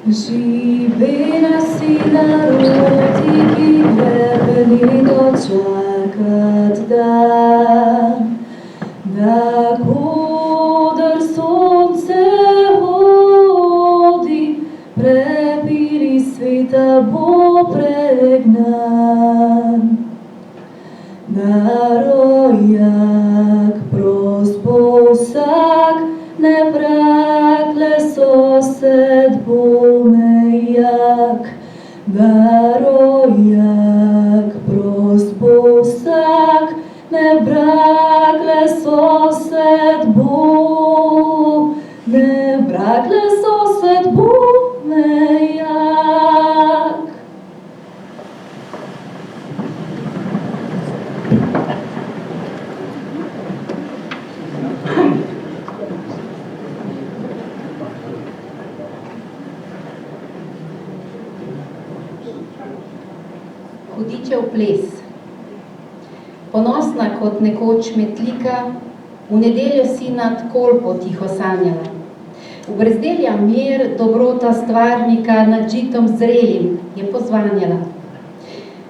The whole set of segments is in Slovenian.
Živela si narodi, ki gledali dočakat dan, da kodar sonce hodi, prepiri sveta bo pregnan. Da rojak prost bo vsak, ne vrakle sosed bo mejak. Da rojak prost bo vsak, ne vrakle sosed bo, ne vrakle sosed bo mejak. Hudičev ples. Ponosna kot nekoč Metlika, v nedeljo si nad Kolpo tiho sanjala. V brzdelja mir, dobrota stvarnika nad žitom zrelim je pozvanjala.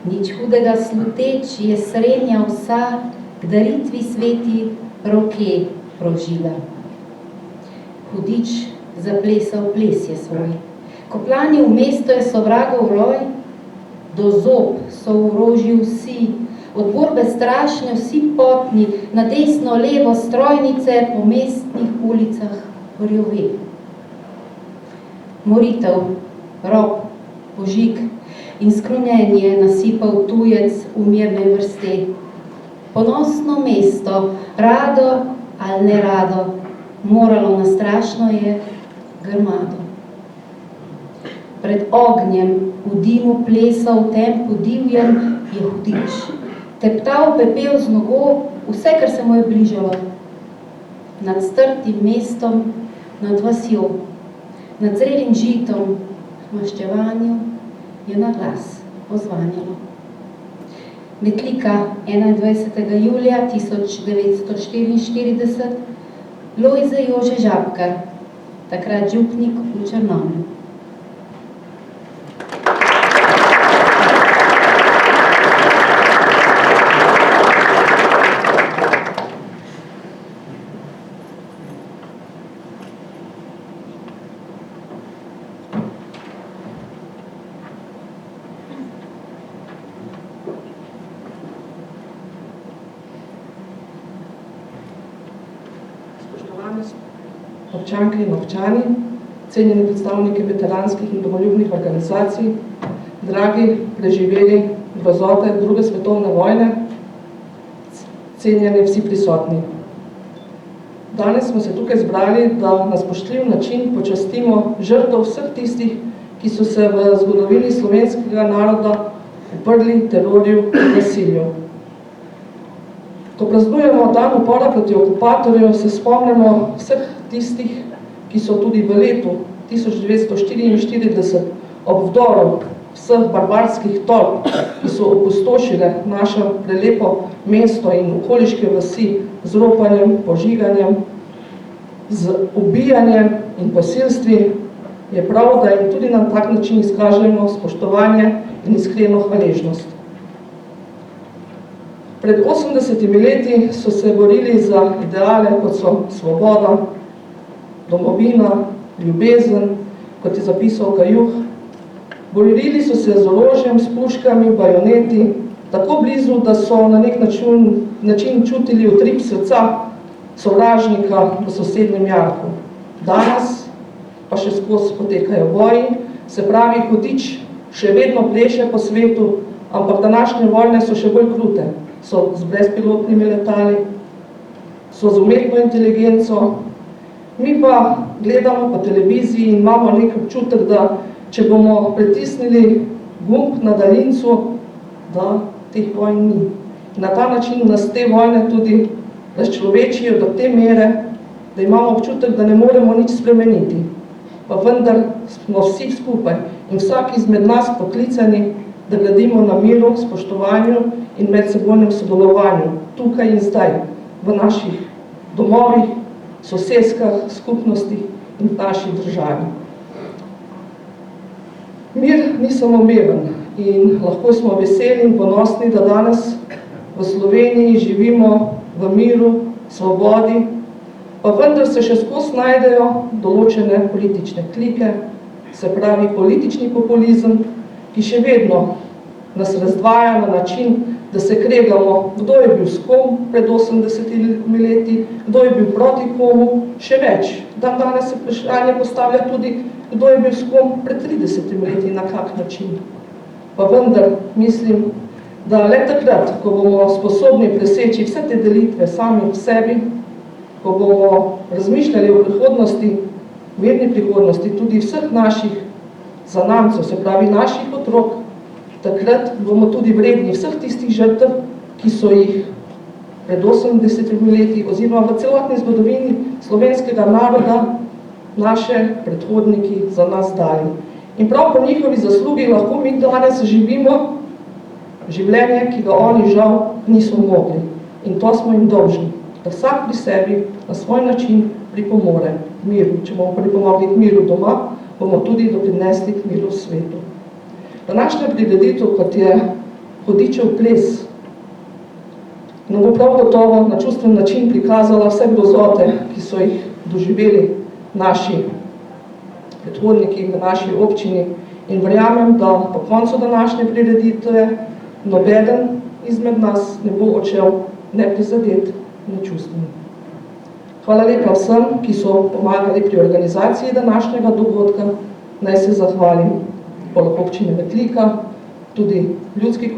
Nič hudega sluteč je srenja vsa, k daritvi sveti roke prožila. Hudič zaplesal ples je svoj. Ko plani v mesto je sovragov roj, do zob so v rožju vsi, od borbe strašne vsi potni, na desno, levo strojnice po mestnih ulicah rjove. Moritev, rob, požig in skrunjenje nasipal tujec v mirne vrste. Ponosno mesto, rado ali nerado, moralo na strašno je grmado. Pred ognjem v dimu plesal v tempu divjem je hudič. Teptal pepel z nogo vse, kar se mu je bližalo. Nad strtim mestom, nad vasjo, nad zrelim žitom, v maščevanju je na glas ozvanjalo. Metlika 21. julija 1944, Lojze Jože Žabkar, takrat župnik v Črnomlju. Občanke in občani, cenjeni predstavniki veteranskih in domoljubnih organizacij, dragi preživeli grozote druge svetovne vojne, cenjeni vsi prisotni. Danes smo se tukaj zbrali, da na spoštljiv način počastimo žrtev vseh tistih, ki so se v zgodovini slovenskega naroda uprli terorju in nasilju. Ko praznujemo dan upora proti okupatorju, se spomnimo vseh tistih, ki so tudi v letu 1944 ob vdoru vseh barbarskih torb, ki so opustošile naše prelepo mesto in okoliške vasi z ropanjem, požiganjem, z ubijanjem in posilstvi, je prav, da jim tudi na tak način izkažemo spoštovanje in iskreno hvaležnost. Pred 80 leti so se borili za ideale, kot so svoboda, domovina, ljubezen, kot je zapisal Kajuh. Borili so se z orožjem, s puškami, bajoneti, tako blizu, da so na nek način čutili utrip srca sovražnika v sosednjem jarku. Danes pa še skozi potekajo boji, se pravi, hudič še vedno pleše po svetu, ampak današnje vojne so še bolj krute. So z brezpilotnimi letali, so z umetno inteligenco. Mi pa gledamo po televiziji in imamo nek občutek, da če bomo pritisnili gumb na daljincu, da teh vojn ni. Na ta način nas te vojne tudi razčlovečijo do te mere, da imamo občutek, da ne moremo nič spremeniti. Pa vendar smo vsi skupaj in vsak izmed nas poklicani, da gradimo na miru, spoštovanju in medsebojnem sodelovanju, tukaj in zdaj, v naših domovih, sosedskah, skupnostih in v naši državi. Mir ni samoumeven in lahko smo veseli in ponosni, da danes v Sloveniji živimo v miru, svobodi, pa vendar se še skozi najdejo določene politične klike, se pravi politični populizem, ki še vedno nas razdvaja na način, da se kregamo, kdo je bil s kom pred 80 leti, kdo je bil proti komu, še več. Danes se vprašanje postavlja tudi, kdo je bil s kom pred 30 leti, na kak način. Pa vendar mislim, da le takrat, ko bomo sposobni preseči vse te delitve sami v sebi, ko bomo razmišljali o prihodnosti, mirni prihodnosti, tudi vseh naših zanamcev, se pravi naših otrok, takrat bomo tudi vredni vseh tistih žrtev, ki so jih pred 80 leti oziroma v celotni zgodovini slovenskega naroda naše predhodniki za nas dali. In prav po njihovi zaslugi lahko mi danes živimo življenje, ki ga oni žal niso mogli. In to smo jim dolžni, da vsak pri sebi na svoj način pripomore k miru. Če bomo pripomogli k miru doma, bomo tudi doprinesli k miru v svetu. Današnja prireditev, kot je Hudičev ples, nam bo prav gotovo na čustven način prikazala vse grozote, ki so jih doživeli naši predhodniki v naši občini, in verjamem, da po koncu današnje prireditve nobeden izmed nas ne bo odšel neprizadet, nečustven. Hvala lepa vsem, ki so pomagali pri organizaciji današnjega dogodka. Naj se zahvalim Poleg občine Metlika, tudi Ljudski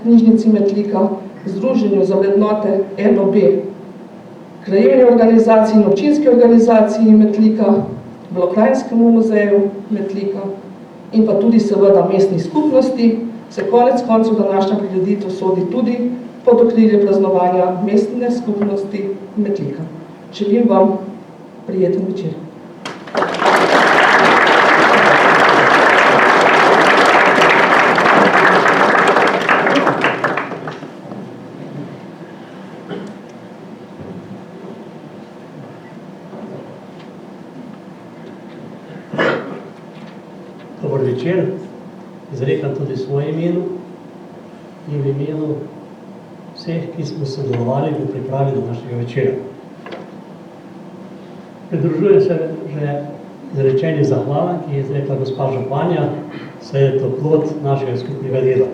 knjižnici Metlika, Združenju za vrednote NOB, krajevni organizaciji in občinski organizaciji Metlika, Belokranjskemu muzeju Metlika in pa tudi seveda mestni skupnosti. Se konec koncev današnja prireditev sodi tudi pod okrilje praznovanja mestne skupnosti Metlika. Želim vam prijeten večer. Dobar večer, izrekam tudi svoje imenu in v imenu vseh, ki smo sodelovali v pripravi današnjega večera. Pridružujem se že izrečeni zahvala, ki je izrekla gospa županja, saj je to plod našega skupnega dela.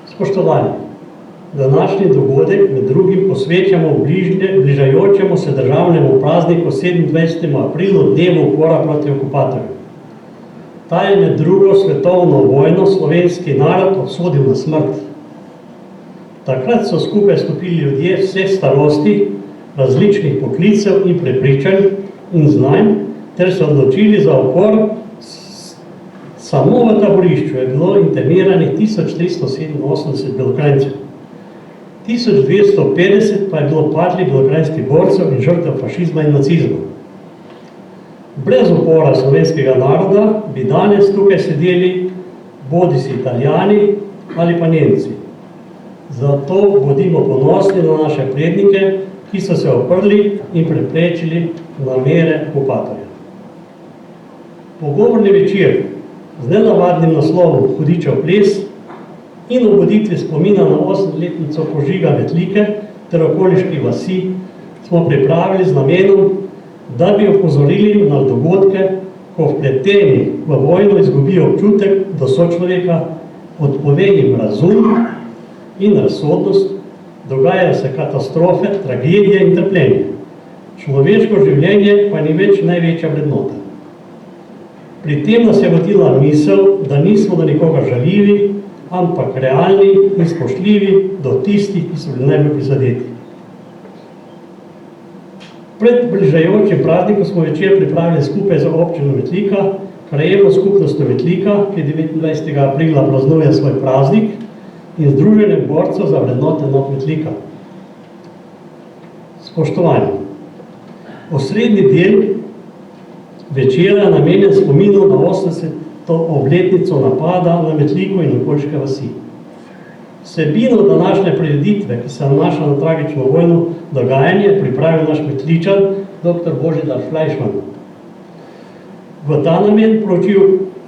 Spoštovani, današnji dogodek med drugim posvečamo bližajočemu se državnemu prazniku 27. aprilu, dnevu upora proti okupatorju. Ta je med drugo svetovno vojno slovenski narod obsodil na smrt. Takrat so skupaj stopili ljudje vseh starosti, različnih poklicev in prepričanj in znanj, ter se odločili za upor. Samo v taborišču je bilo interniranih 1387 Belokranjcev. 1250 pa je bilo padlih belokranjskih borcev in žrtev fašizma in nacizma. Brez upora slovenskega naroda bi danes tukaj sedeli bodisi Italijani ali pa Nemci. Zato bodimo ponosni na naše prednike, ki so se oprli in preprečili namere okupatorja. Pogovorni večer z nenavadnim naslovom Hudičev ples in obuditvi spomina na 8-letnico požiga Metlike ter okoliških vasi smo pripravili z namenom, da bi opozorili na dogodke, ko vpleteni v vojno izgubijo občutek do sočloveka, odpove jim razum in razsodnost, dogajajo se katastrofe, tragedije in trpljenje. Človeško življenje pa ni več največja vrednota. Pri tem nas je vodila misel, da nismo do nikoga žaljivi, ampak realni in spoštljivi do tistih, ki so bili najbolj prizadeti. Pred bližajočim praznikom smo večer pripravili skupaj z občino Metlika, krajevno skupnostjo Metlika, ki 29. aprila praznuje svoj praznik, in Združenjem borcev za vrednote Metlika. Spoštovani, osrednji del večera je namenjen spominu na 80. obletnico napada na Metliko in okoliške vasi. Vsebino današnje prireditve, ki se nanaša na tragično vojno dogajanje, pripravil naš Metličan, dr. Božidar Flajšman. V ta namen poročil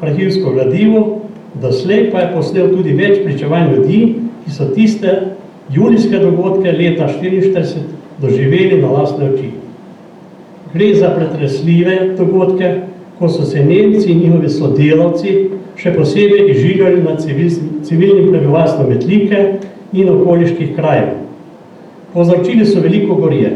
arhivsko gradivo, doslej pa je posnel tudi več pričevanj ljudi, ki so tiste julijske dogodke leta 1944 doživeli na lastne oči. Gre za pretresljive dogodke, ko so se Nemci in njihovi sodelavci še posebej izžigali nad civilnim prebivalstvom Metlike in okoliških krajev. Povzročili so veliko gorje.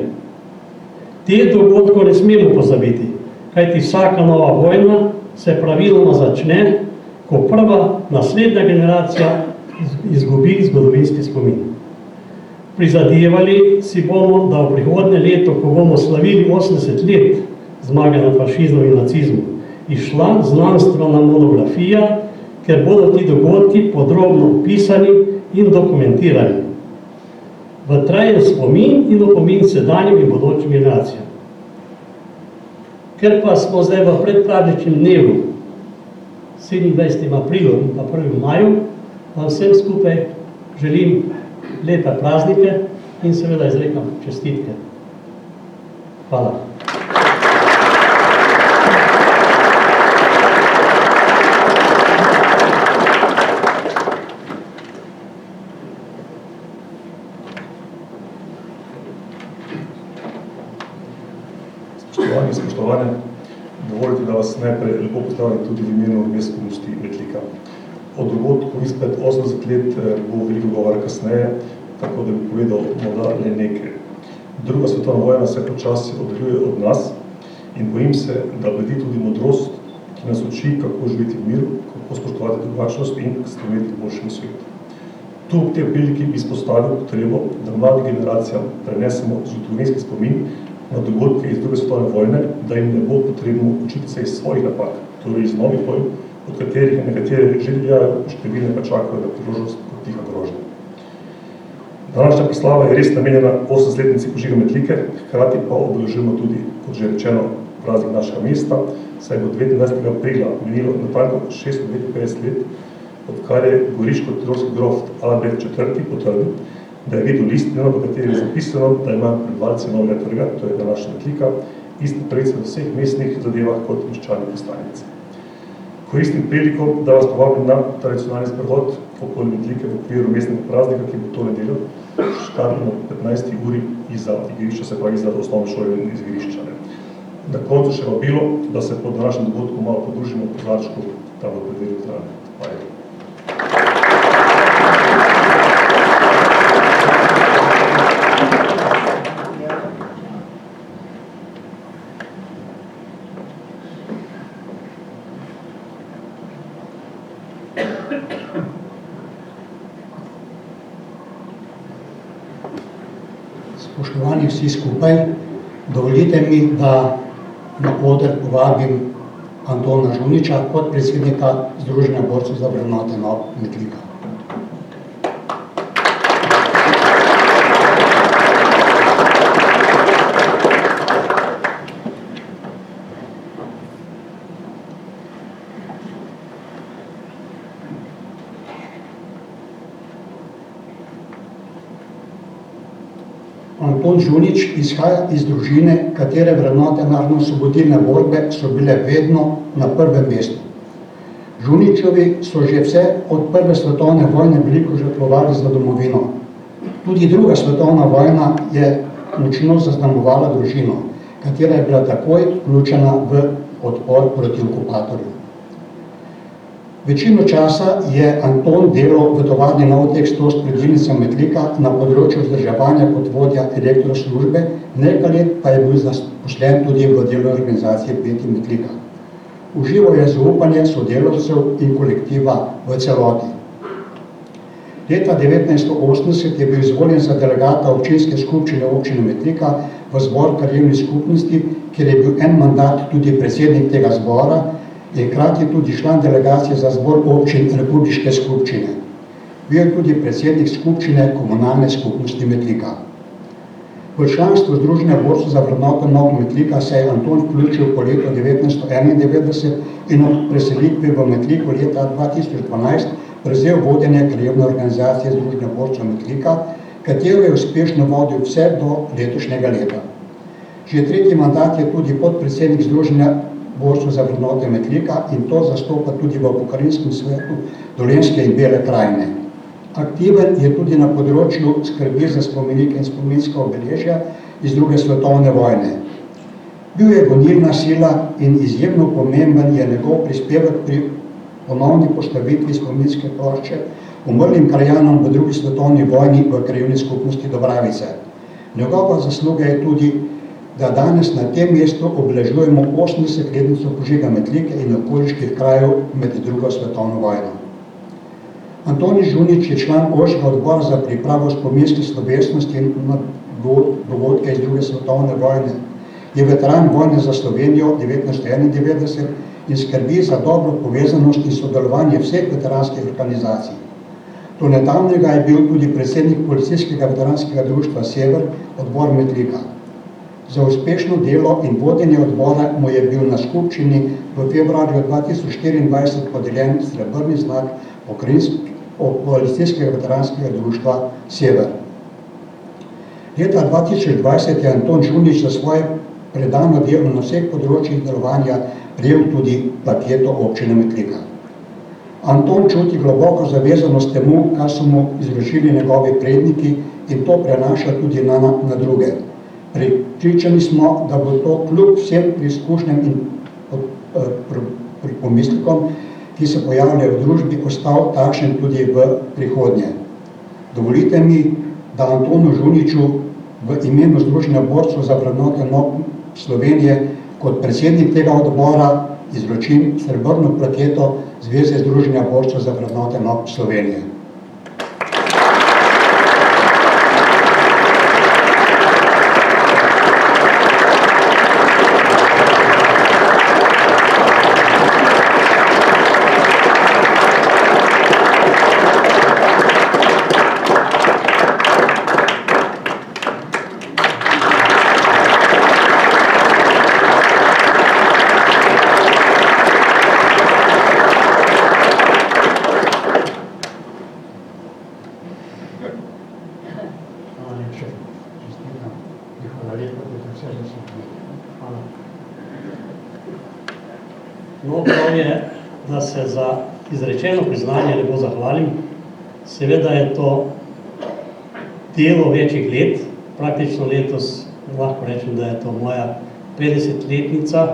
Te dogodkov ne smemo pozabiti, kajti vsaka nova vojna se praviloma začne, ko prva naslednja generacija izgubi zgodovinski spomin. Prizadevali si bomo, da v prihodnje leto, ko bomo slavili 80 let zmage nad fašizmom in nacizmom, izšla znanstvena monografija, ker bodo ti dogodki podrobno opisani in dokumentirani v trajen spomin in opomin sedanjim in bodočim generacijam. Ker pa smo zdaj v predprazničnem dnevu, 27. aprilu in pa 1. maju, vam vsem skupaj želim lepe praznike in seveda izrekam čestitke. Hvala. Spoštovani in spoštovane, dovolite, da vas najprej lepo pozdravim tudi v imenu mestne skupnosti Metlika. O dogodku izpred 80 let bo veliko govora kasneje, tako da bi povedal morda le nekaj. Druga svetovna vojna se počasi oddaljuje od nas in bojim se, da bledi tudi modrost, ki nas uči, kako živeti v miru, kako spoštovati drugačnost in stremeti k boljšemu svetu. Tu v tej priliki bi izpostavil potrebo, da mladim generacijam prenesemo zgodovinski spomin na dogodke iz druge svetovne vojne, da jim ne bo potrebno učiti se iz svojih napak, torej iz novih vojn, od katerih nekateri že divjajo, številne pa čakajo na priložnost kot tiha grožnja. Današnja proslava je res namenjena 80-letnici požiga Metlike, hkrati pa obeležujemo tudi, kot že rečeno, praznik našega mesta, saj bo 29. aprila minilo natanko 659 let, odkar je goriško-tirolski grof Albrecht IV. Potrdil, da je videl listino, v kateri je zapisano, da imajo prebivalci Novega trga, to je današnja Metlika, iste pravice v vseh mestnih zadevah kot meščani postajnice. Koristim priliko, da vas povabim na tradicionalni sprehod okoli Metlike v okviru mestnega praznika, ki bo to nedeljo štartno 15. uri izza igrišča, se pravi izza osnovne šole in iz igrišča. Na koncu še vabilo, da se po današnjem dogodku malo podružimo po zračku tam v predelu Trane. Hvala. Spoštovani vsi skupaj, dovolite mi, da na oder povabim Antona Žuniča, podpredsednika Združenja borcev za vrednote Metlika. Anton Žunič izhaja iz družine, katere vrednote narodno-osvobodilne borbe so bile vedno na prvem mestu. Žuničevi so že vse od prve svetovne vojne veliko žrtvovali za domovino. Tudi druga svetovna vojna je močno zaznamovala družino, katera je bila takoj vključena v odpor proti okupatorju. Večino časa je Anton delal v tovarni Novoteks Tost predvilnica Metlika na področju vzdrževanja kot vodja elektroslužbe, nekaj let pa je bil zaposlen tudi v delovni organizaciji Peti Metlika. Užival je zaupanje sodelavcev in kolektiva v celoti. Leta 1980 je bil izvoljen za delegata občinske skupščine občine Metlika v zbor krajevnih skupnosti, kjer je bil en mandat tudi predsednik tega zbora, je hkrati tudi član delegacije za zbor občin Republiške skupščine. Bil je tudi predsednik skupščine komunalne skupnosti Metlika. V članstvo Združenja borcev za vrednote Novega Metlika se je Anton vključil po letu 1991 in od preselitve v Metliko leta 2012 prevzel vodenje krajevne organizacije Združenja borcev Metlika, katero je uspešno vodil vse do letošnjega leta. Že tretji mandat je tudi podpredsednik Združenja borcu za vrednote Metlika in to zastopa tudi v pokrajinskem svetu Dolenjske in Bele krajine. Aktiven je tudi na področju skrbi za spomenike in spominska obeležja iz druge svetovne vojne. Bil je gonilna sila in izjemno pomemben je njegov prispevek pri ponovni postavitvi spominske plošče umrlim krajanom v drugi svetovni vojni v krajevni skupnosti Dobravice. Njegova zasluga je tudi, da danes na tem mestu obeležujemo 80-letnico požiga Metlike in okoliških krajev med drugo svetovno vojno. Antoni Žunič je član ožjega odbora za pripravo spominske slovesnosti na dogodke iz druge svetovne vojne. Je veteran vojne za Slovenijo 1991 in skrbi za dobro povezanost in sodelovanje vseh veteranskih organizacij. Do nedavnega je bil tudi predsednik policijskega veteranskega društva Sever, odbor Metlika. Za uspešno delo in vodenje odbora mu je bil na skupščini v februarju 2024 podeljen srebrni znak policijskega veteranskega društva Sever. Leta 2020 je Anton Žunič za svoje predano delo na vseh področjih delovanja prejel tudi plaketo občine Metlika. Anton čuti globoko zavezanost temu, kar so mu izročili njegovi predniki in to prenaša tudi na druge. Prepričani smo, da bo to kljub vsem preizkušnjam in pomislekom, ki se pojavljajo v družbi, ostal takšen tudi v prihodnje. Dovolite mi, da Antonu Žuniču v imenu Združenja borcev za vrednote Slovenije kot predsednik tega odbora izročim srebrno plaketo Zveze Združenja borcev za vrednote Slovenije. No, prav je, da se za izrečeno priznanje lepo zahvalim. Seveda je to delo večjih let, praktično letos lahko rečem, da je to moja 50-letnica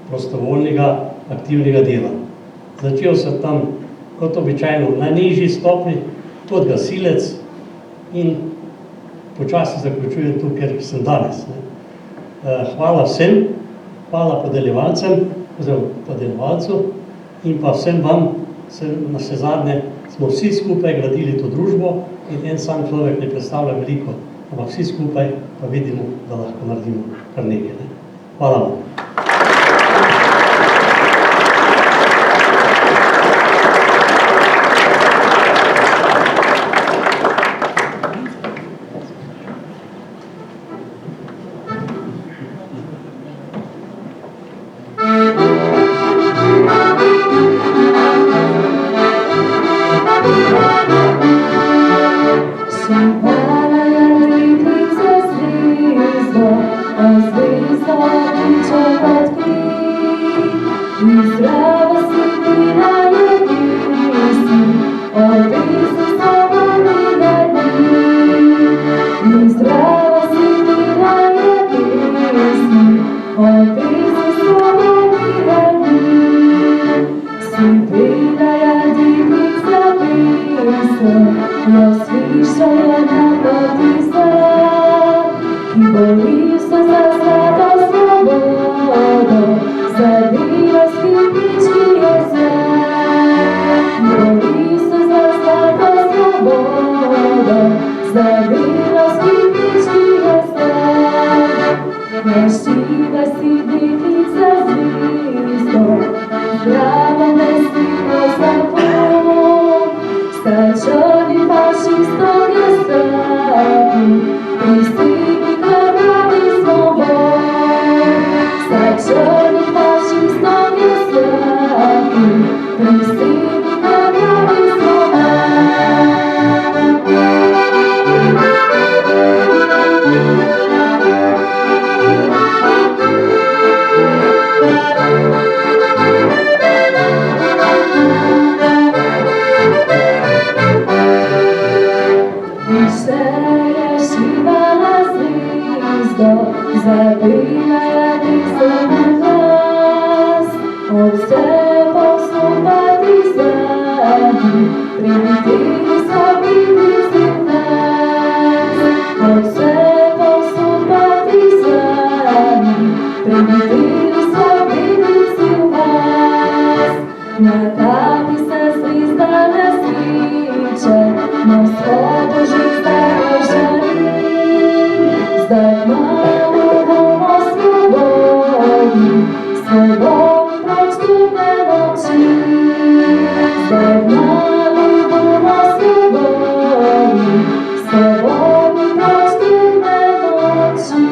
prostovoljnega aktivnega dela. Začel sem tam kot običajno na nižji stopnji, kot gasilec in počasi zaključujem tu, ker sem danes. Hvala vsem, hvala podeljevalcem, oziroma podeljevalcu in pa vsem vam, na vse zadnje smo vsi skupaj gradili to družbo in en sam človek ne predstavlja veliko, ampak vsi skupaj pa vidimo, da lahko naredimo kar nekaj. Hvala vam. Zvizda, zvizda, gnezdo, zabijati se na glas, od vse postopati zadnji, primitili so blizu nas. Od vse postopati zadnji, primitili so blizu nas. Na kapi se zvizdane sviče, na vzhodu žizda žari. Zdaj malo bomo svobodni, svobodni proč temne noči. Zdaj malo bomo svobodni, svobodni proč temne noči.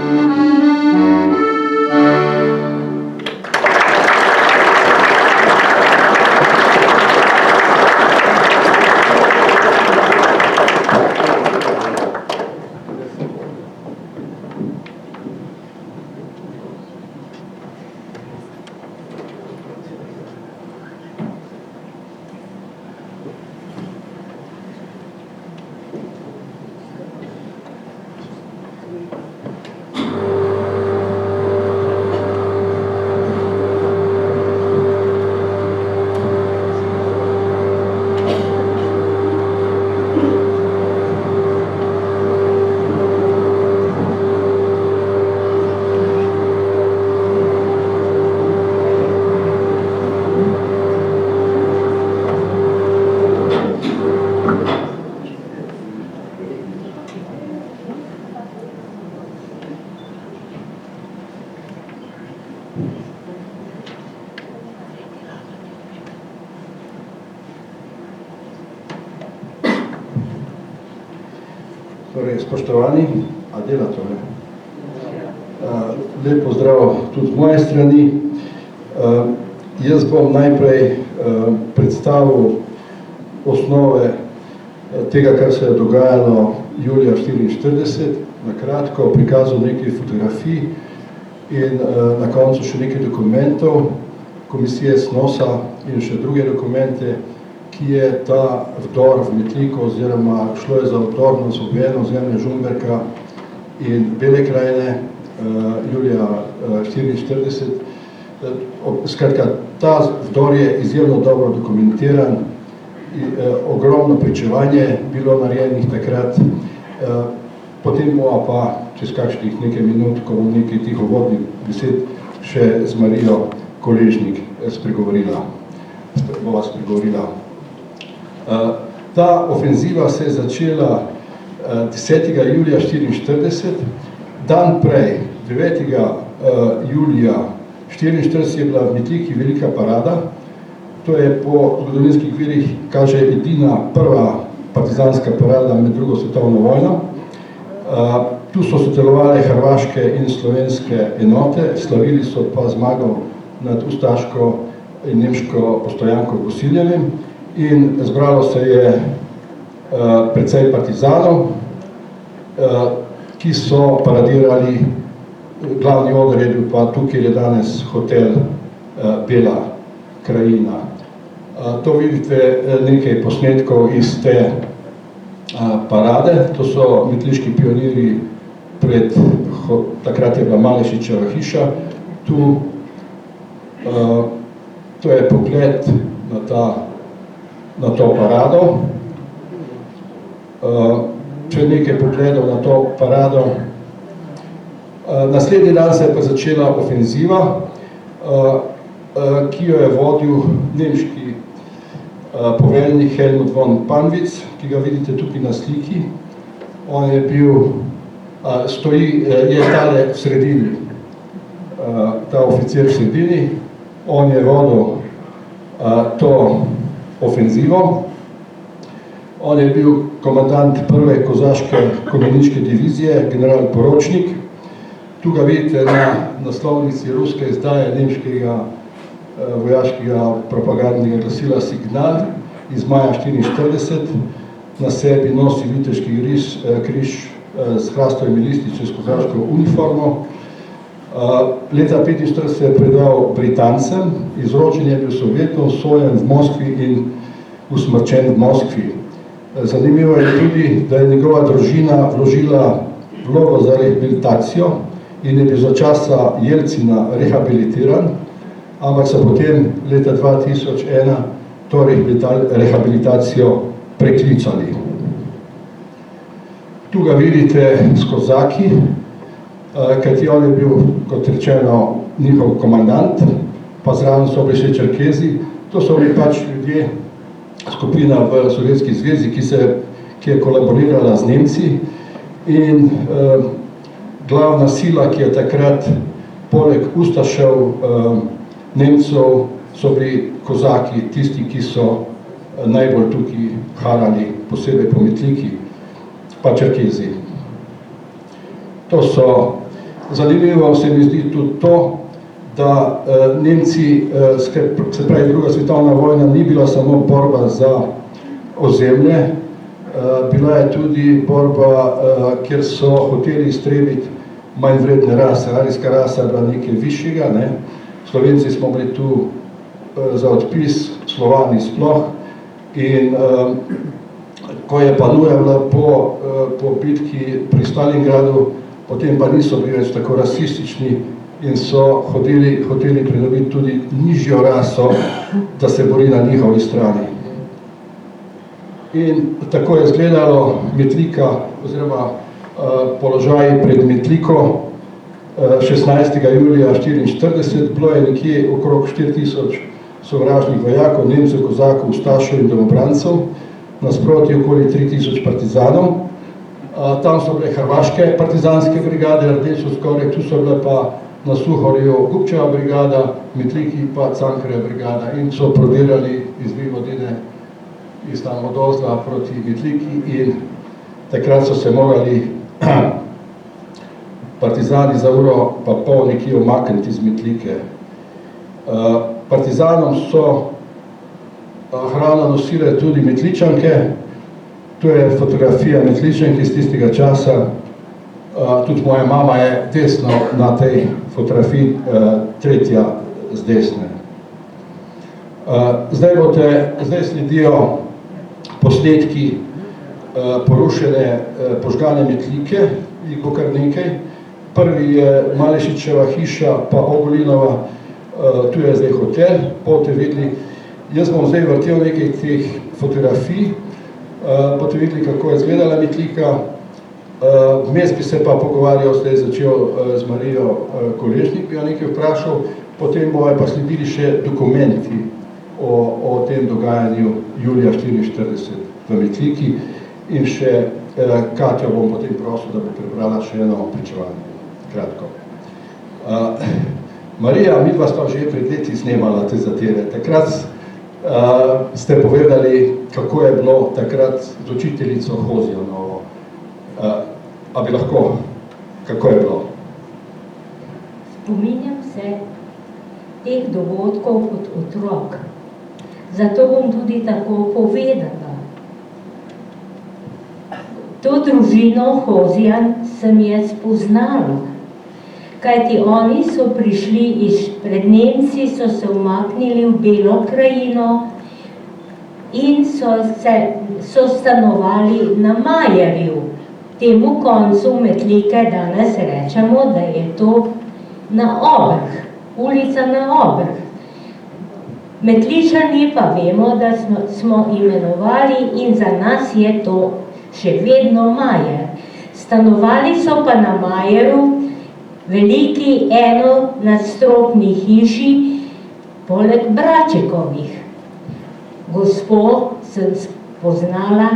Torej, spoštovani, a dela to, ne? Lep pozdrav tudi z moje strani. Jaz bom najprej predstavil osnove tega, kar se je dogajalo julija 1944, na kratko prikazal nekaj fotografij in na koncu še nekaj dokumentov komisije SNOS-a in še druge dokumente, ki je ta vdor v Metliko, oziroma šlo je za vdor na osvobojeno ozemlje Žumberka in Bele krajine julija 1944. Skratka, ta vdor je izjemno dobro dokumentiran, ogromno pričevanje bilo narejenih takrat, potem bomo pa čez kakšnih nekaj minut, ko bom nekaj tih uvodnih besed še z Marijo Koležnik bova spregovorila. Ta ofenziva se je začela 10. julija 1944, dan prej, 9. julija 1944 je bila v Metliki velika parada, to je po zgodovinskih virih kaže edina prva partizanska parada med drugo svetovno vojno. Tu so sodelovali hrvaške in slovenske enote, slavili so pa zmago nad ustaško in nemško postojanko Gosiljevim in zbralo se je precej partizanov, ki so paradirali, glavni oder je bil pa tukaj je danes hotel Bela krajina. To vidite nekaj posnetkov iz te parade, to so metliški pionirji pred, takrat je bila Malešičeva hiša, tu, to je pogled na to parado. Če nekaj pogledov na to parado. Naslednji dan se je pa začela ofenziva, ki jo je vodil nemški poveljnik Helmut von Pannwitz, ki ga vidite tukaj na sliki. On je bil, je tale v sredini, ta oficir v sredini, on je vodil to ofenzivo. On je bil komandant prve kozaške konjeniške divizije, general Poročnik. Tu ga vidite na naslovnici ruske izdaje nemškega vojaškega propagandnega glasila Signal iz maja 1944. Na sebi nosi viteški križ s hrastovimi listi čez kozaško uniformo. Leta 1945 se je predal Britancem, izročen je bil Sovjetom, sojen v Moskvi in usmrčen v Moskvi. Zanimivo je tudi, da je njegova družina vložila vlogo za rehabilitacijo in je bil za časa Jelcina rehabilitiran, ampak so potem leta 2001 to rehabilitacijo preklicali. Tu ga vidite s kozaki, kajti on je bil, kot rečeno, njihov komandant, pa zraven so bili še Čerkezi. To so bili pač ljudje, skupina v Sovjetski zvezi, ki je kolaborirala z Nemci in glavna sila, ki je takrat poleg ustašev Nemcev, so bili kozaki, tisti, ki so najbolj tukaj harali, posebej po Metliki, pa Čerkezi. To so, zanimivo se mi zdi tudi to, da Nemci, se pravi druga svetovna vojna, ni bila samo borba za ozemlje, bila je tudi borba, kjer so hoteli iztrebiti manj vredne rase. Arijska rasa je bila nekaj višjega, ne? Slovenci smo bili tu za odpis, Slovani sploh, in ko je pa nuja bila po bitki pri Stalingradu, potem pa niso bili več tako rasistični in so hoteli pridobiti tudi nižjo raso, da se bori na njihovi strani. In tako je izgledalo Metlika, oziroma položaj pred Metliko 16. julija 1944, bilo je nekje okrog 4000 sovražnih vojakov, Nemcev, kozakov, ustašev in domobrancev, nasproti okoli 3000 partizanov. Tam so bile hrvaške partizanske brigade, Rdečo skoraj, tu so bile pa na Suhorju Gubčeva brigada, Metliki pa Cankarjeva brigada in so prodirali iz Vojvodine, iz tam od Ozla proti Metliki in takrat so se morali partizani za uro pa pol nekje omakniti iz Metlike. Partizanom so hrano nosile tudi Metličanke, tu je fotografija Metličanke iz tistega časa, tudi moja mama je desno na tej fotografiji, tretja z desne. Zdaj sledijo posnetki porušene, požgane Metlike, jih bo kar nekaj. Prvi je Malešičeva hiša, pa Ogolinova, tu je zdaj hotel, boste videli. Jaz bom zdaj vrtel nekaj teh fotografij, boste videli, kako je izgledala Metlika. Vmes bi se pa pogovarjal, zdaj začel z Marijo Koležnik, bi jo nekaj vprašal, potem bojo pa sledili še dokumenti o tem dogajanju julija 1944 v Metliki in še Katjo bom potem prosil, da bi prebrala še eno pričevanje, kratko. Marija, midva sta že pred leti snemala te zatere. Takrat ste povedali, kako je bilo takrat z učiteljico Hozjanovo. A bi lahko, kako je bilo? Spominjam se teh dogodkov kot otrok. Zato bom tudi tako povedala. To družino Hozjan sem jaz spoznala, kajti oni so prišli pred Nemci, so se umaknili v Belo krajino in so stanovali na Majerju, temu koncu Metlike danes rečemo, da je to na Obrh, ulica na Obrh. Metličani pa vemo, da smo imenovali in za nas je to še vedno Majer. Stanovali so pa na Majeru veliki nadstropni hiši, poleg Bračekovih. Gospo sem spoznala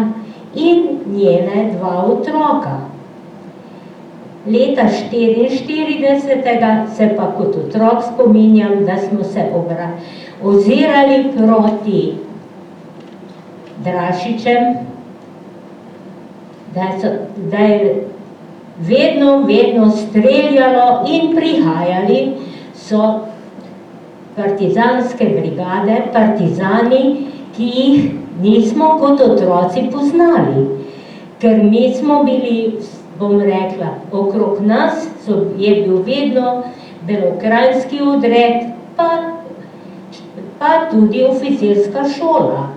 in njene dva otroka. Leta 1944 se pa kot otrok spominjam, da smo se ozirali proti Drašičem, da je vedno streljalo in prihajali so partizanske brigade, partizani, ki jih nismo kot otroci poznali. Ker mi smo bili, bom rekla, okrog nas je bil vedno belokranjski odred, pa tudi oficirska šola.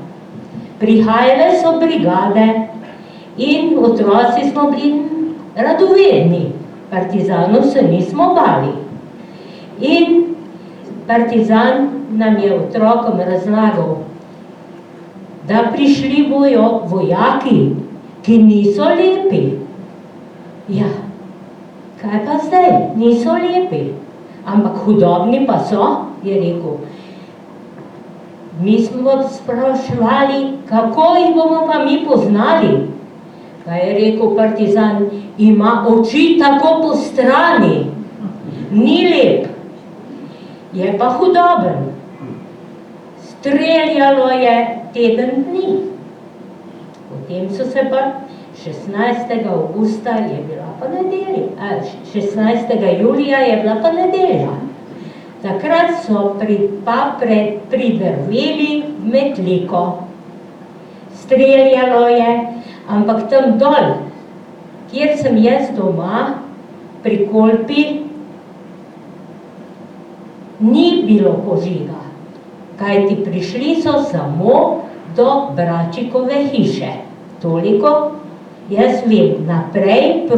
Prihajale so brigade in otroci smo bili radovedni. Partizanov se nismo bali. In partizan nam je otrokom razlagal, da prišli bojo vojaki, ki niso lepi. Ja, kaj pa zdaj? Niso lepi, ampak hudobni pa so, je rekel. Mi smo spraševali, kako jih bomo pa mi poznali. Pa je rekel partizan, ima oči tako po strani, ni lep, je pa hudoben. Streljalo je teden dni. Potem so se pa 16. avgusta je bila pa nedelja, 16. julija je bila pa nedelja. Takrat so pridrveli v Metliko. Streljalo je, ampak tam dol, kjer sem jaz doma, pri Kolpi, ni bilo požiga. Kajti prišli so samo do Bračikove hiše. Toliko, jaz vem, naprej,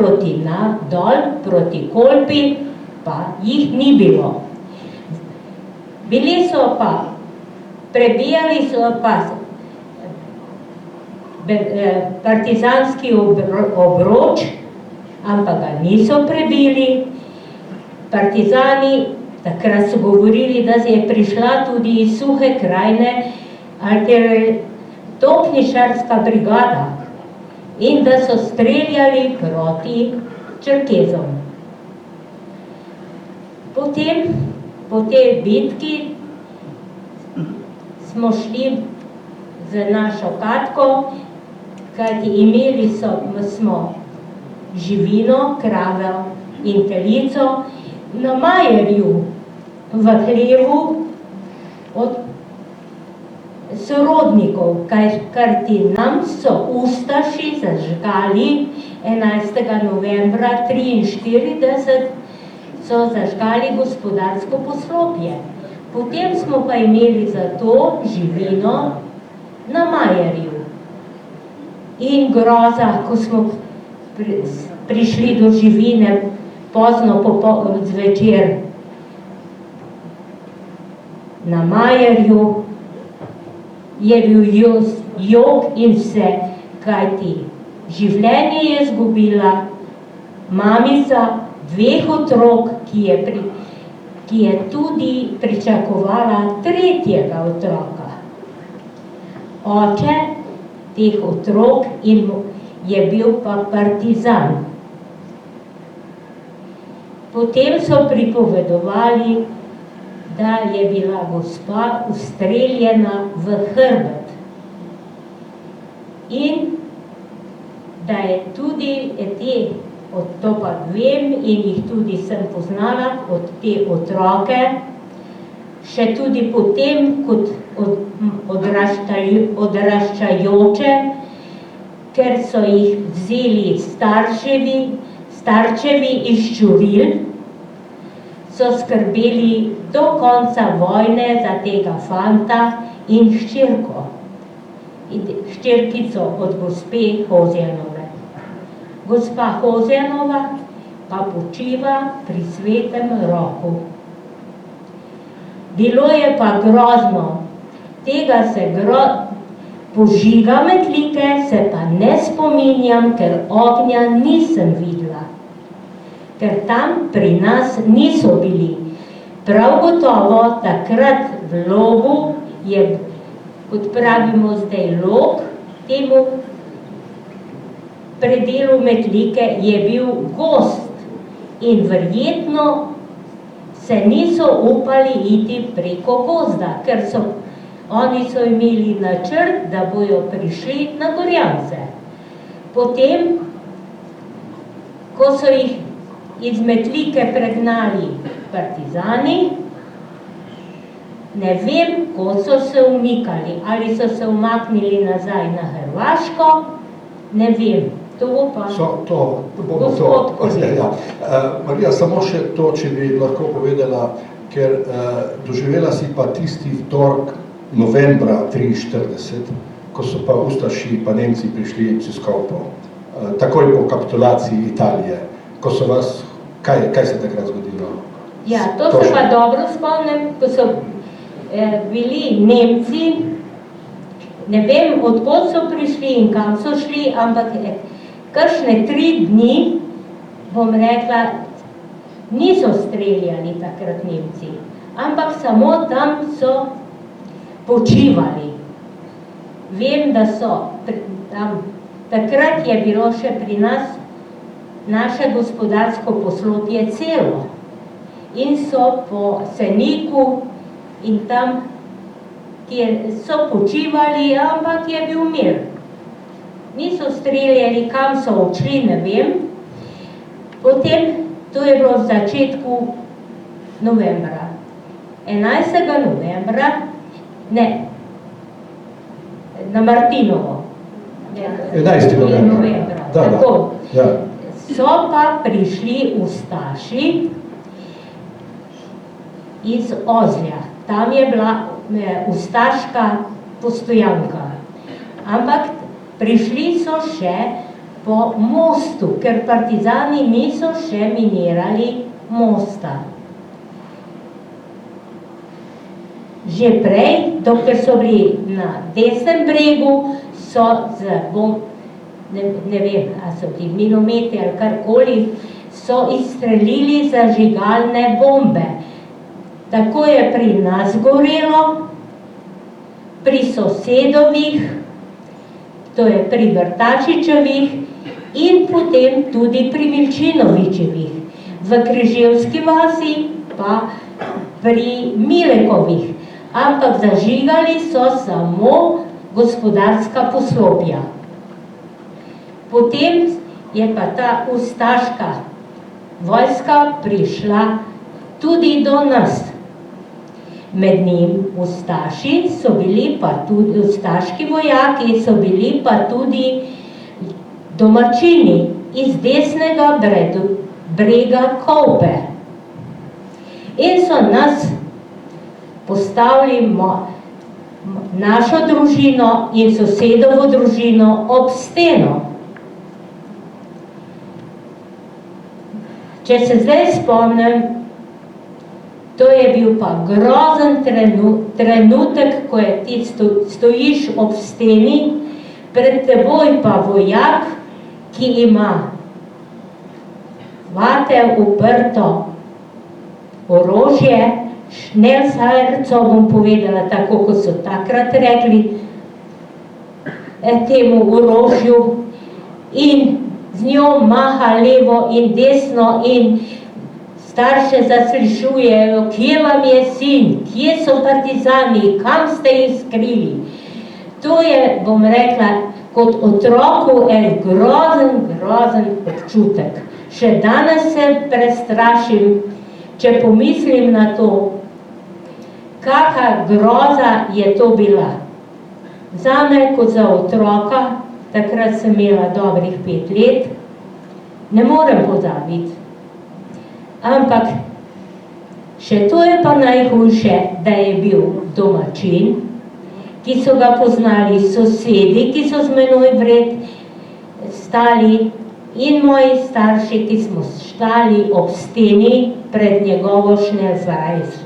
dol, proti Kolpi, pa jih ni bilo. Bili so pa, prebijali so pa partizanski obroč, ampak ga niso prebili. Partizani takrat so govorili, da je prišla tudi iz Suhe krajine topničarska brigada in da so streljali proti Čerkezom. Potem, po tej bitki, smo šli z našo Katko, kajti imeli smo živino, krave in telico na Majerju v hlevu od sorodnikov, kajti nam so ustaši zažgali 11. novembra 1943 so zažgali gospodarsko poslopje. Potem smo pa imeli za to živino na Majerju. In groza, ko smo prišli do živine pozno zvečer na Majerju, je bil jok in vse, kajti življenje je izgubila mamica 2 otrok, ki je tudi pričakovala 3. otroka. Oče teh otrok je bil pa partizan. Potem so pripovedovali, da je bila gospa ustreljena v hrbet. In da je tudi to pa vem in jih tudi sem poznala od te otroke, še tudi potem kot odraščajoče, ker so jih vzeli starčevi iz Čuril, so skrbeli do konca vojne za tega fanta in hčerko, hčerkico od gospe Hozjanove. Gospa Hozjanova pa počiva pri Svetem Roku. Bilo je pa grozno, tega se požiga Metlike se pa ne spominjam, ker ognja nisem videla. Ker tam pri nas niso bili. Prav gotovo takrat v Logu je, kot pravimo zdaj Log, temu predelu Metlike je bil gost in verjetno se niso upali iti preko gozda, ker oni so imeli načrt, da bojo prišli na Gorjance. Potem, ko so jih iz Metlike pregnali partizani, ne vem, ko so se umikali, ali so se umaknili nazaj na Hrvaško, ne vem. Marija, samo še to, če bi lahko povedala, ker doživela si pa tisti vtorek novembra 1943, ko so pa ustaši pa Nemci prišli čez Kolpo, takoj po kapitulaciji Italije, ko so vas Kaj se takrat zgodilo? Ja, to se pa dobro spomnim, ko so bili Nemci, ne vem, odkot so prišli in kam so šli, ampak kakšne 3 dni, bom rekla, niso streljali takrat Nemci, ampak samo tam so počivali. Vem, da so tam, takrat je bilo še pri nas naše gospodarsko poslopje celo in so po Seniku in tam, kjer so počivali, ampak je bil mir. Niso streljali, kam so odšli, ne vem. Potem, to je bilo v začetku novembra. 11. novembra, ne, na Martinovo. 11. novembra. Tako. Ja. So pa prišli ustaši iz Ozlja. Tam je bila ustaška postojanka. Ampak prišli so še po mostu, ker partizani niso še minirali mosta. Že prej, dokler so bili na desnem bregu, so ne vem, a so ti minometi ali karkoli, so izstrelili zažigalne bombe. Tako je pri nas gorelo, pri sosedovih, to je pri Vrtačičevih in potem tudi pri Milčinovičevih. V Križevski vasi pa pri Milekovih, ampak zažigali so samo gospodarska poslopja. Potem je pa ta ustaška vojska prišla tudi do nas. Med njim ustaši so bili pa tudi, ustaški vojaki so bili pa tudi domačini iz desnega brega Kolpe. In so nas postavili našo družino in sosedovo družino ob steno. Če se zdaj spomnim, to je bil pa grozen trenutek, ko je ti stojiš ob steni, pred teboj pa vojak, ki ima vate uprto orožje, šnelsajrco, bom povedala tako, kot so takrat rekli, temu orožju, in z njo maha levo in desno in starše zaslišujejo, kje vam je sin, kje so partizani, kam ste jih skrili. To je, bom rekla, kot otroku en grozen občutek. Še danes se prestrašim, če pomislim na to, kakšna groza je to bila. Zame kot za otroka, takrat sem imela dobrih 5 let, ne morem pozabiti. Ampak še to je pa najhujše, da je bil domačin, ki so ga poznali sosedi, ki so z menoj vred stali, in moji starši, ki smo stali ob steni pred njegovo šnelfajrco.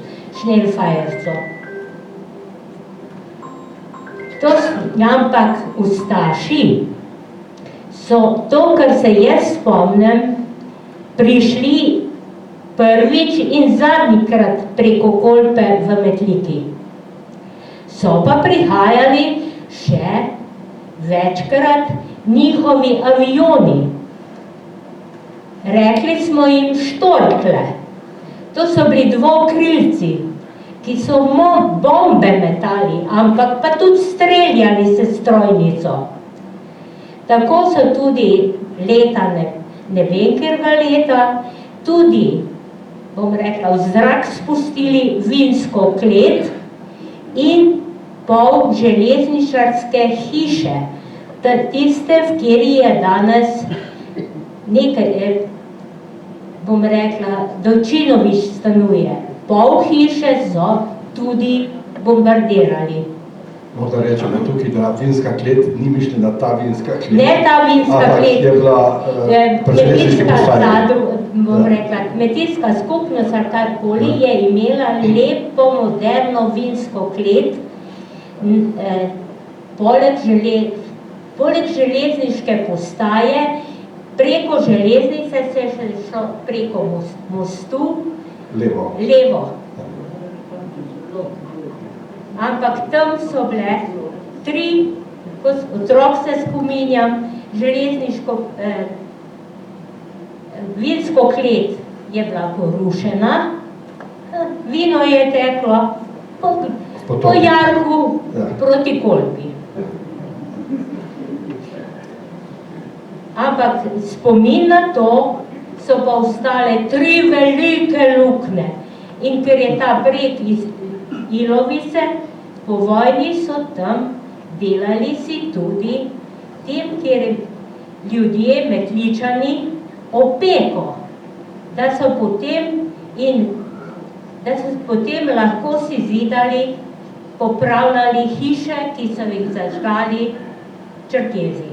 Ampak ustaši so to, kar se jaz spomnim, prišli prvič in zadnjikrat preko Kolpe v Metliki. So pa prihajali še večkrat njihovi avioni. Rekli smo jim štorkle. To so bili dvokrilci, ki so bombe metali, ampak pa tudi streljali se strojnico. Tako so tudi leta, ne vem kjerga leta, tudi, bom rekla, v zrak spustili vinsko klet in pol železničarske hiše, tiste, v kateri je danes nekaj, bom rekla, Dojčinovič stanuje. Pol hiše so tudi bombardirali. Morda rečemo tukaj, da vinska klet ni mišljena ta vinska klet. Ne ta vinska klet. Ampak je bila železniški postaji. Bom rekla, kmetijska skupnost ali karkoli je imela lepo moderno vinsko klet, poleg železniške postaje, preko železnice se je šlo preko mostu levo. Ampak tam so bile 3, otrok se spominjam, železniško, vinsko klet je bila porušena, vino je teklo po jarku proti Kolpi. Ampak spomin na to so pa ostale 3 velike luknje. In ker je ta breg iz Ilovice, po vojni so tam delali si tudi tem, kjer ljudje, Metličani, opeko, da so potem lahko si zidali, popravljali hiše, ki so jih zažgali Čerkezi.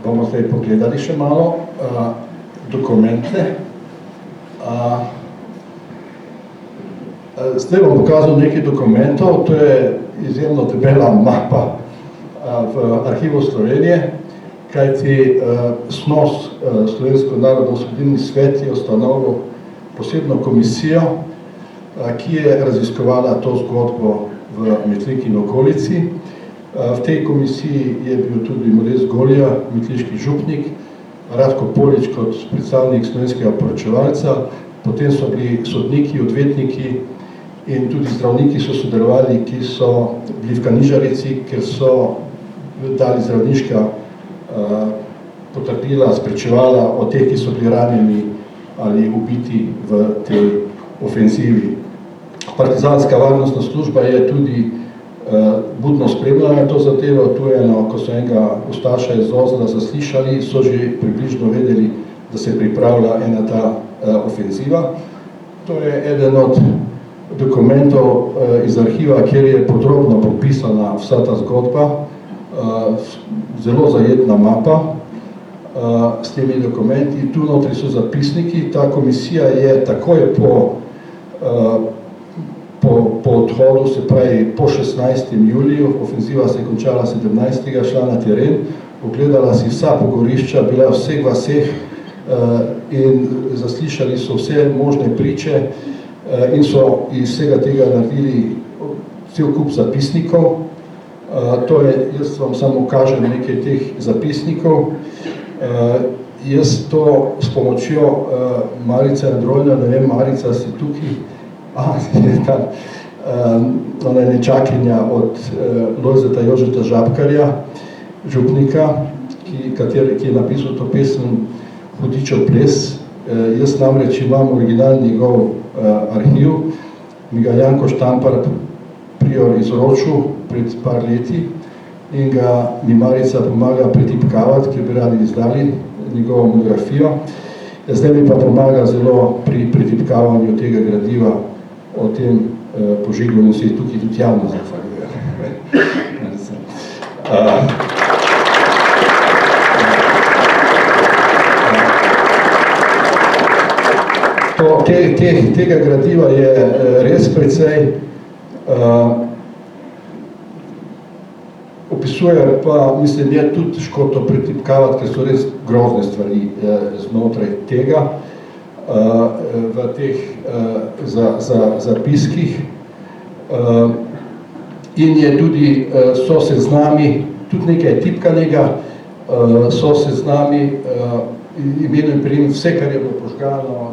Bomo zdaj pogledali še malo dokumente. Zdaj bom pokazal nekaj dokumentov, to je izjemno debela mapa v Arhivu Slovenije, kajti SNOS, Slovensko narodno-osvobodilni svet, je ustanovil posebno komisijo, ki je raziskovala to zgodbo v Metliki in okolici. V tej komisiji je bil tudi Modest Golija, metliški župnik, Radko Polič kot predstavnik slovenskega poročevalca, potem so bili sodniki, odvetniki in tudi zdravniki so sodelovali, ki so bili v Kanižarici, ker so dali zdravniška potrdila, spričevala o teh, ki so bili ranjeni ali ubiti v tej ofenzivi. Partizanska varnostna služba je tudi budno spremljala to zadevo, tujeno, ko so enega ustaša iz Ozla zaslišali, so že približno vedeli, da se pripravlja ena ta ofenziva. To je eden od dokumentov iz arhiva, kjer je podrobno popisana vsa ta zgodba, zelo zajetna mapa s temi dokumenti. Tu notri so zapisniki. Ta komisija je takoj po odhodu, se pravi po 16. juliju, ofenziva se je končala 17. šla na teren, ogledala si vsa pogorišča, bila v vseh vaseh in zaslišali so vse možne priče in so iz vsega tega naredili cel kup zapisnikov. To je, jaz vam samo kažem nekaj teh zapisnikov. Jaz to s pomočjo Marice Androjna, ne vem, Marica, si tukaj, je tam, ona je nečakinja od Lojzeta Jožeta Žabkarja, župnika, ki je napisal to pesem Hudičev ples. Jaz namreč imam originalni njegov arhiv, mi ga Janko Štampar prior izročil pred par leti in ga mi Marica pomaga pretipkavati, ker bi radi izdali njegovo monografijo. Zdaj mi pa pomaga zelo pri pretipkavanju tega gradiva o tem požigu in se tukaj tudi javno zahvaljujem. Tega gradiva je res precej, opisuje pa, mislim, je tudi škoto pretipkavati, ker so res grozne stvari znotraj tega. V teh zapiskih in je tudi, so seznami, tudi nekaj tipkanega, so seznami imenu in primer, vse, kar je bilo požgano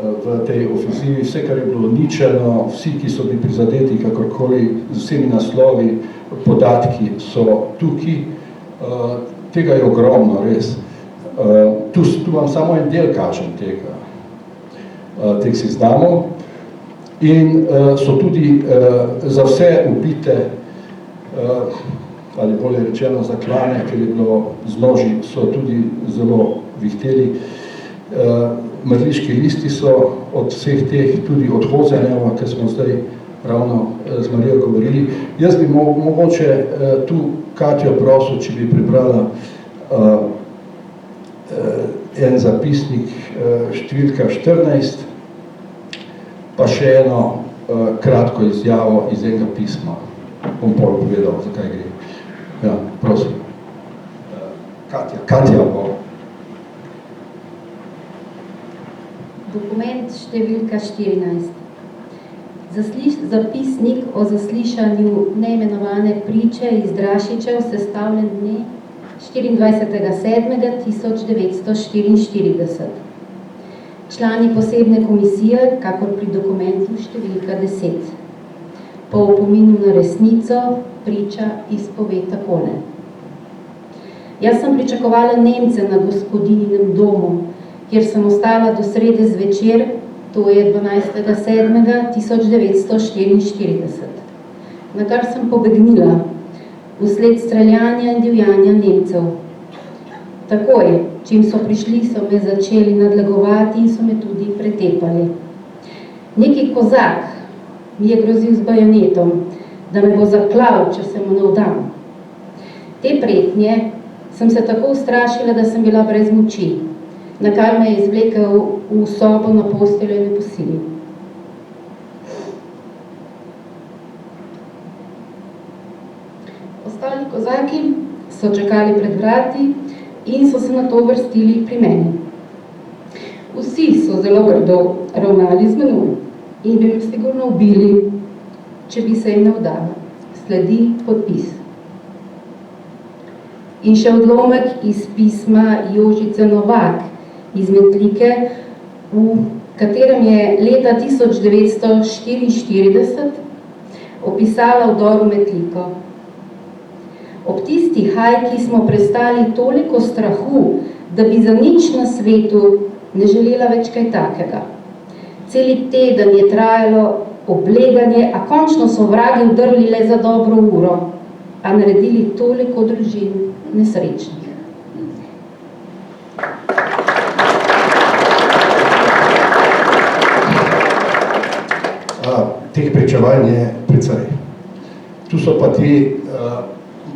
v tej ofenzivi, vse, kar je bilo uničeno, vsi, ki so bili prizadeti, kakorkoli, z vsemi naslovi, podatki so tukaj. Tega je ogromno, res. Tu vam samo en del kažem teh seznamov in so tudi za vse ubite, ali bolje rečeno zaklane, ker je bilo z noži, so tudi zelo vihteli. Mrliški listi so od vseh teh, tudi od Hozenjeva, ker smo zdaj ravno z Marijo govorili. Jaz bi mogoče tu Katjo prosil, če bi prebrala en zapisnik številka 14, pa še eno kratko izjavo iz enega pisma. Bom pol povedal, zakaj gre. Ja, prosim. Katja bo. Dokument številka 14. Zapisnik o zaslišanju neimenovane priče iz Drašičev, sestavljen dne 24.7.1944. Člani posebne komisije, kakor pri dokumentu številka 10. Po opominu na resnico priča izpove takole. Jaz sem pričakovala Nemce na gospodininem domu, kjer sem ostala do srede zvečer, to je 12.7.1944, na kar sem pobegnila, vsled streljanja in divjanja Nemcev. Takoj, čim so prišli, so me začeli nadlegovati in so me tudi pretepali. Neki kozak mi je grozil z bajonetom, da me bo zaklal, če se mu ne vdam. Te pretnje sem se tako ustrašila, da sem bila brez moči, na kar me je izvlekel v sobo na posteljo in me posilil. Ostali kozaki so čakali pred vrati in so se nato vrstili pri meni. Vsi so zelo grdo ravnali z menoj in bi me sigurno ubili, če bi se jim ne vdala. Sledi podpis. In še odlomek iz pisma Jožice Novak iz Metlike, v katerem je leta 1944 opisala vdor v Metliko. Ob tisti hajki smo prestali toliko strahu, da bi za nič na svetu ne želela več kaj takega. Celi teden je trajalo obleganje, a končno so vragi vdrli le za dobro uro, a naredili toliko družin nesrečnih. Teh pričevanj je precej. Tu so pa ti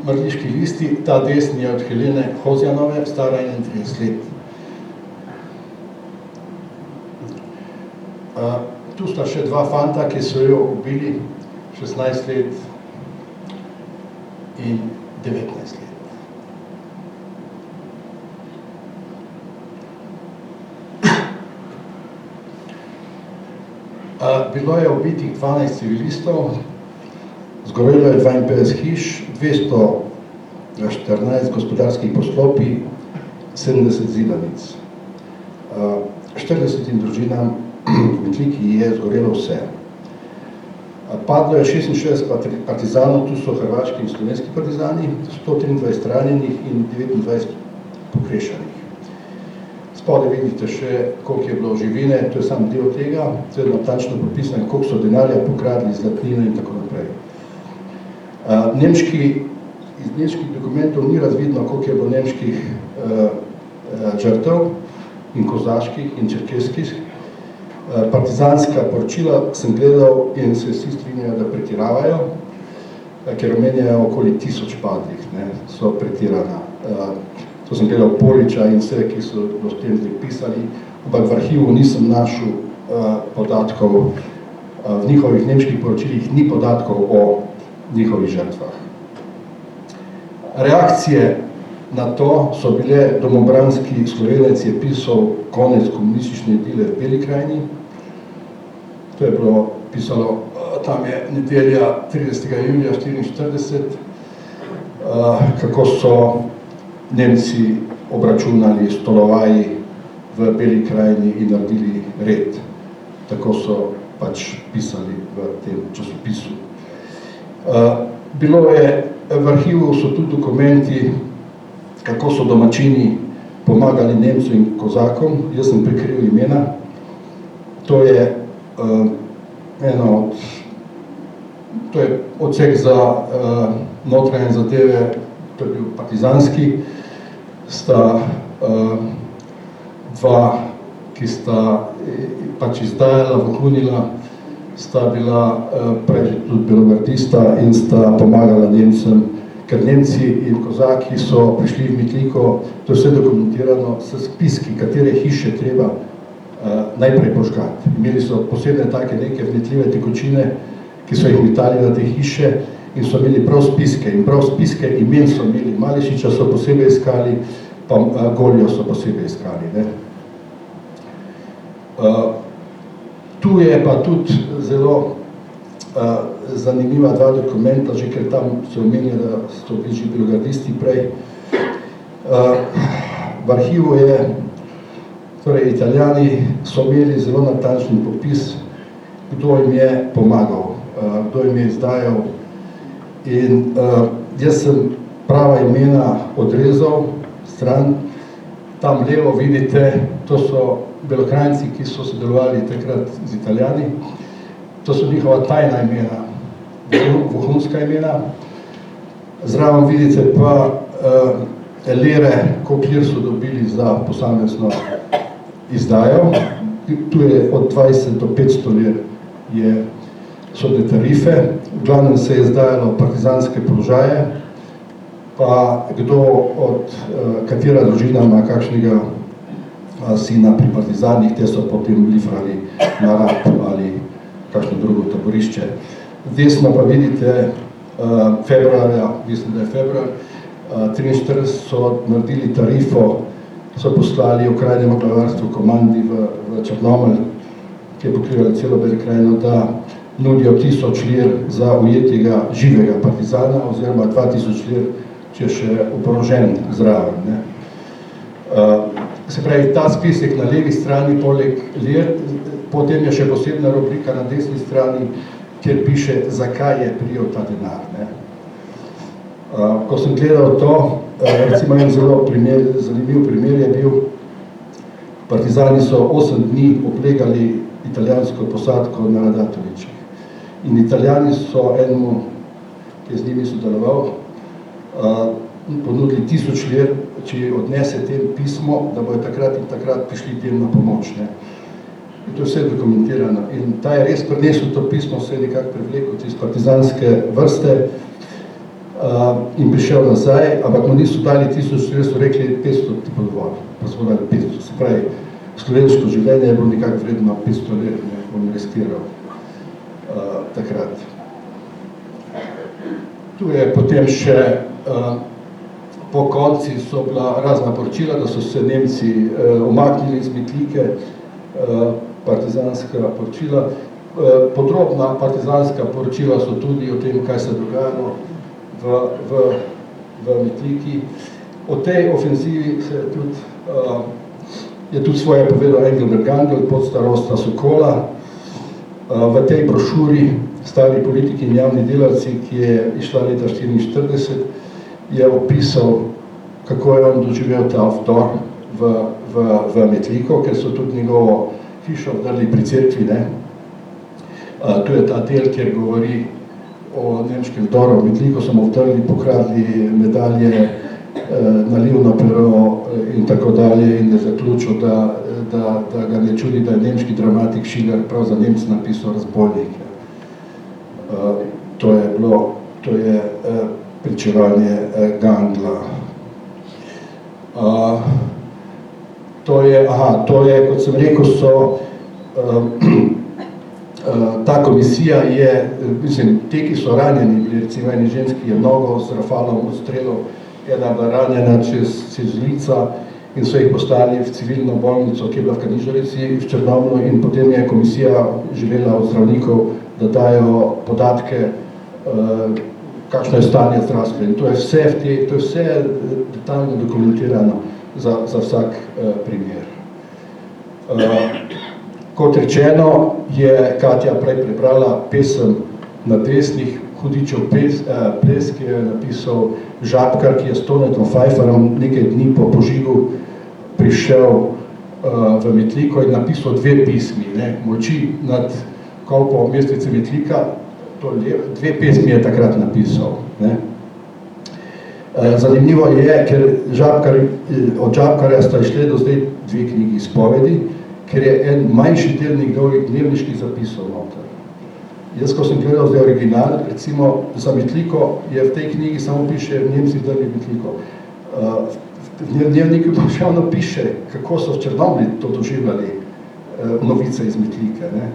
mrliški listi, ta desni je od Helene Hozjanove, stara 31 let. Tu sta še dva fanta, ki so jo ubili, 16 let in 19 let. Bilo je ubitih 12 civilistov, zgorelo je 52 hiš, 214 gospodarskih poslopij, 70 zidanic. 40 družinam v Metliki je zgorelo vse. Padlo je 66 partizanov, tu so hrvaški in slovenski partizani, 123 ranjenih in 29 pokrešanih. Spodaj vidite še, koliko je bilo živine, to je sam del tega, seveda tačno popisano, koliko so denarja pokradli, zlatnine in tako naprej. Iz nemških dokumentov ni razvidno, koliko je bilo nemških žrtev in kozaških in čerkeskih. Partizanska poročila sem gledal in se vsi strinjajo, da pretiravajo, ker omenjajo okoli 1000 padlih, so pretirana. To sem gledal Poliča in vse, ki so o tem pisali, ampak v arhivu nisem našel podatkov, v njihovih nemških poročilih ni podatkov o njihovih žrtvah. Reakcije na to so bile, domobranski Slovenec je pisal konec komunistične idile v Beli krajini. To je bilo pisalo, tam je nedelja 30. julija 1944, kako so Nemci obračunali stolovaji v Beli krajini in naredili red. Tako so pač pisali v tem časopisu. Bilo je, v arhivu so tudi dokumenti, kako so domačini pomagali Nemcu in kozakom. Jaz sem prikril imena. To je to je odsek za notranje zadeve, to je bil partizanski, sta dva, ki sta pač izdajala, vohunila, sta bila prej tudi belogardista in sta pomagala Nemcem, ker Nemci in Kozaki so prišli v Metliko, to je vse dokumentirano s spiski, katere hiše treba najprej požgati. Imeli so posebne take neke vnetljive tekočine, ki so jih metali na te hiše in so imeli prav spiske. In prav spiske imen so imeli. Mališiča so posebej iskali, pa Goljo so posebej iskali. Ne? Tu je pa tudi zelo zanimiva dva dokumenta, že ker tam se omenja, da so bili že belogardisti prej. V arhivu je, torej Italijani so imeli zelo natančen popis, kdo jim je pomagal, kdo jim je izdajal. In jaz sem prava imena odrezal stran. Tam levo vidite, to so Belokranjci, ki so sodelovali takrat z Italijani. To so njihova tajna imena, vohunska imena. Zraven vidite pa lire, koliko lir so dobili za posamezno izdajo. Tu je od 20 do 500 lir so te tarife. V glavnem se je izdajalo partizanske položaje, pa kdo od katera družina ima kakšnega sina pri partizanih, te so potem lifrali na Rab ali kakšno drugo taborišče. Desno pa vidite februarja, mislim, da je februar 1943 so naredili tarifo, so poslali okrajnemu glavarstvu komandi v Črnomelj, ki je pokrivali celo Belikrajino, da nudijo 1000 lir za ujetega živega partizana oziroma 2000 lir, če je še oborožen zraven. Ne. Se pravi, ta spisek na levi strani poleg lir, potem je še posebna rubrika na desni strani, kjer piše, zakaj je prijel ta denar. Ne. Ko sem gledal to, recimo en zelo zanimiv primer je bil, partizani so 8 dni oblegali italijansko posadko na Radatovičih. In Italijani so enemu, ki je z njimi sodeloval, ponudili 1000 lir, če odnese tem pismo, da bojo takrat in takrat prišli tem na pomoč. Ne. In to je vse dokumentirano. In ta je res prinesel to pismo, se je nekako privlekel iz partizanske vrste in prišel nazaj, ampak mu niso dali 1000 lir, so rekli 500 ti bo dovolj, pa so dali 500. Se pravi, slovensko življenje je bilo nekako vredno 500 lir, ne, on investiral takrat. Tu je potem še po konci so bila razna poročila, da so se Nemci umaknili iz Metlike, partizanska poročila. Podrobna partizanska poročila so tudi o tem, kaj se je dogajalo v Metliki. O tej ofenzivi je tudi svoje povedal Engelbert Gangl, podstarosta Sokola. V tej brošuri Stari politiki in javni delavci, ki je išla leta 1944, je opisal, kako je on doživel ta vdor v Metliko, ker so tudi njegovo hišo vdrli pri cerkvi. Ne. Tu je ta del, kjer govori o nemškem vdoru v Metliko, so mu vdrli, pokradli medalje, nalivno pero in tako dalje, in je zaključil, da ga ne čudi, da je nemški dramatik Schiller prav za Nemce napisal Razbojnik. To je pričevanje Gangla. To je, kot sem rekel, ta komisija je, mislim, te, ki so ranjeni, recimo eni ženski je nogo z rafalom odstrelov, ena bila ranjena čez lica in so jih poslali v civilno bolnico, ki je bila v Kanižarici v Črnomlju, in potem je komisija želela od zdravnikov, da dajo podatke, kakšno je stanje zdravstva. In to je vse detaljno dokumentirano za vsak primer. Kot rečeno, je Katja prej prebrala pesem Na desnih hudičev ples, ki je napisal Žabkar, ki je s Tonetom Pfeifferom nekaj dni po požigu prišel v Metliko in napisal 2 pismi. Ne? Molči nad kolpo mestvice Metlika, dve pesmi je takrat napisal. Ne? Zanimivo je, ker od Žabkarja sta išli do zdaj 2 knjigi izpovedi, ker je en manjši del njegovih dnevniških zapisov noter. Jaz, ko sem gledal zdaj original, recimo za Metliko, je v tej knjigi samo piše Nemci drli Metliko. V dnevniku pa šavno piše, kako so v Črnomlji to doživljali, novice iz Metlike. Ne?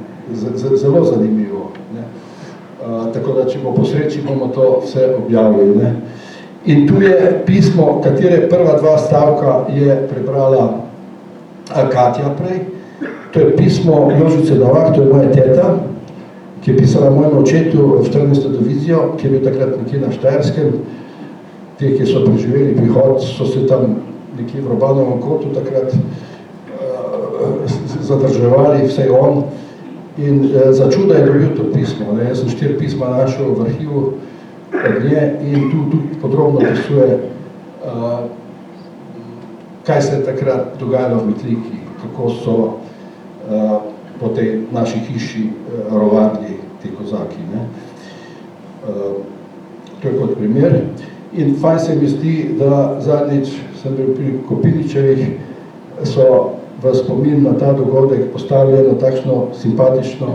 Zelo zanimivo. Ne? Tako da, če bo po sreči, bomo to vse objavili. Ne? In tu je pismo, katere prva dva stavka je prebrala Katja prej. To je pismo Jožice Novak, to je moja teta, ki je pisala mojemu očetu v 14. divizijo, ki je bil takrat nekje na Štajerskem. Te, ki so preživeli prihod, so se tam nekje v Robanovem kotu takrat zadrževali, vsej on. In za čuda je dobil to pismo. Ne? Jaz sem 4 pisma našel v arhivu od nje in tu tudi podrobno pisuje, kaj se je takrat dogajalo v Metliki, kako so po tej naši hiši rovadli ti kozaki. Ne? To je kot primer. In fajn se mi zdi, da zadnjič sem bil pri Kopiničevih, so v spomin na ta dogodek postavili eno takšno simpatično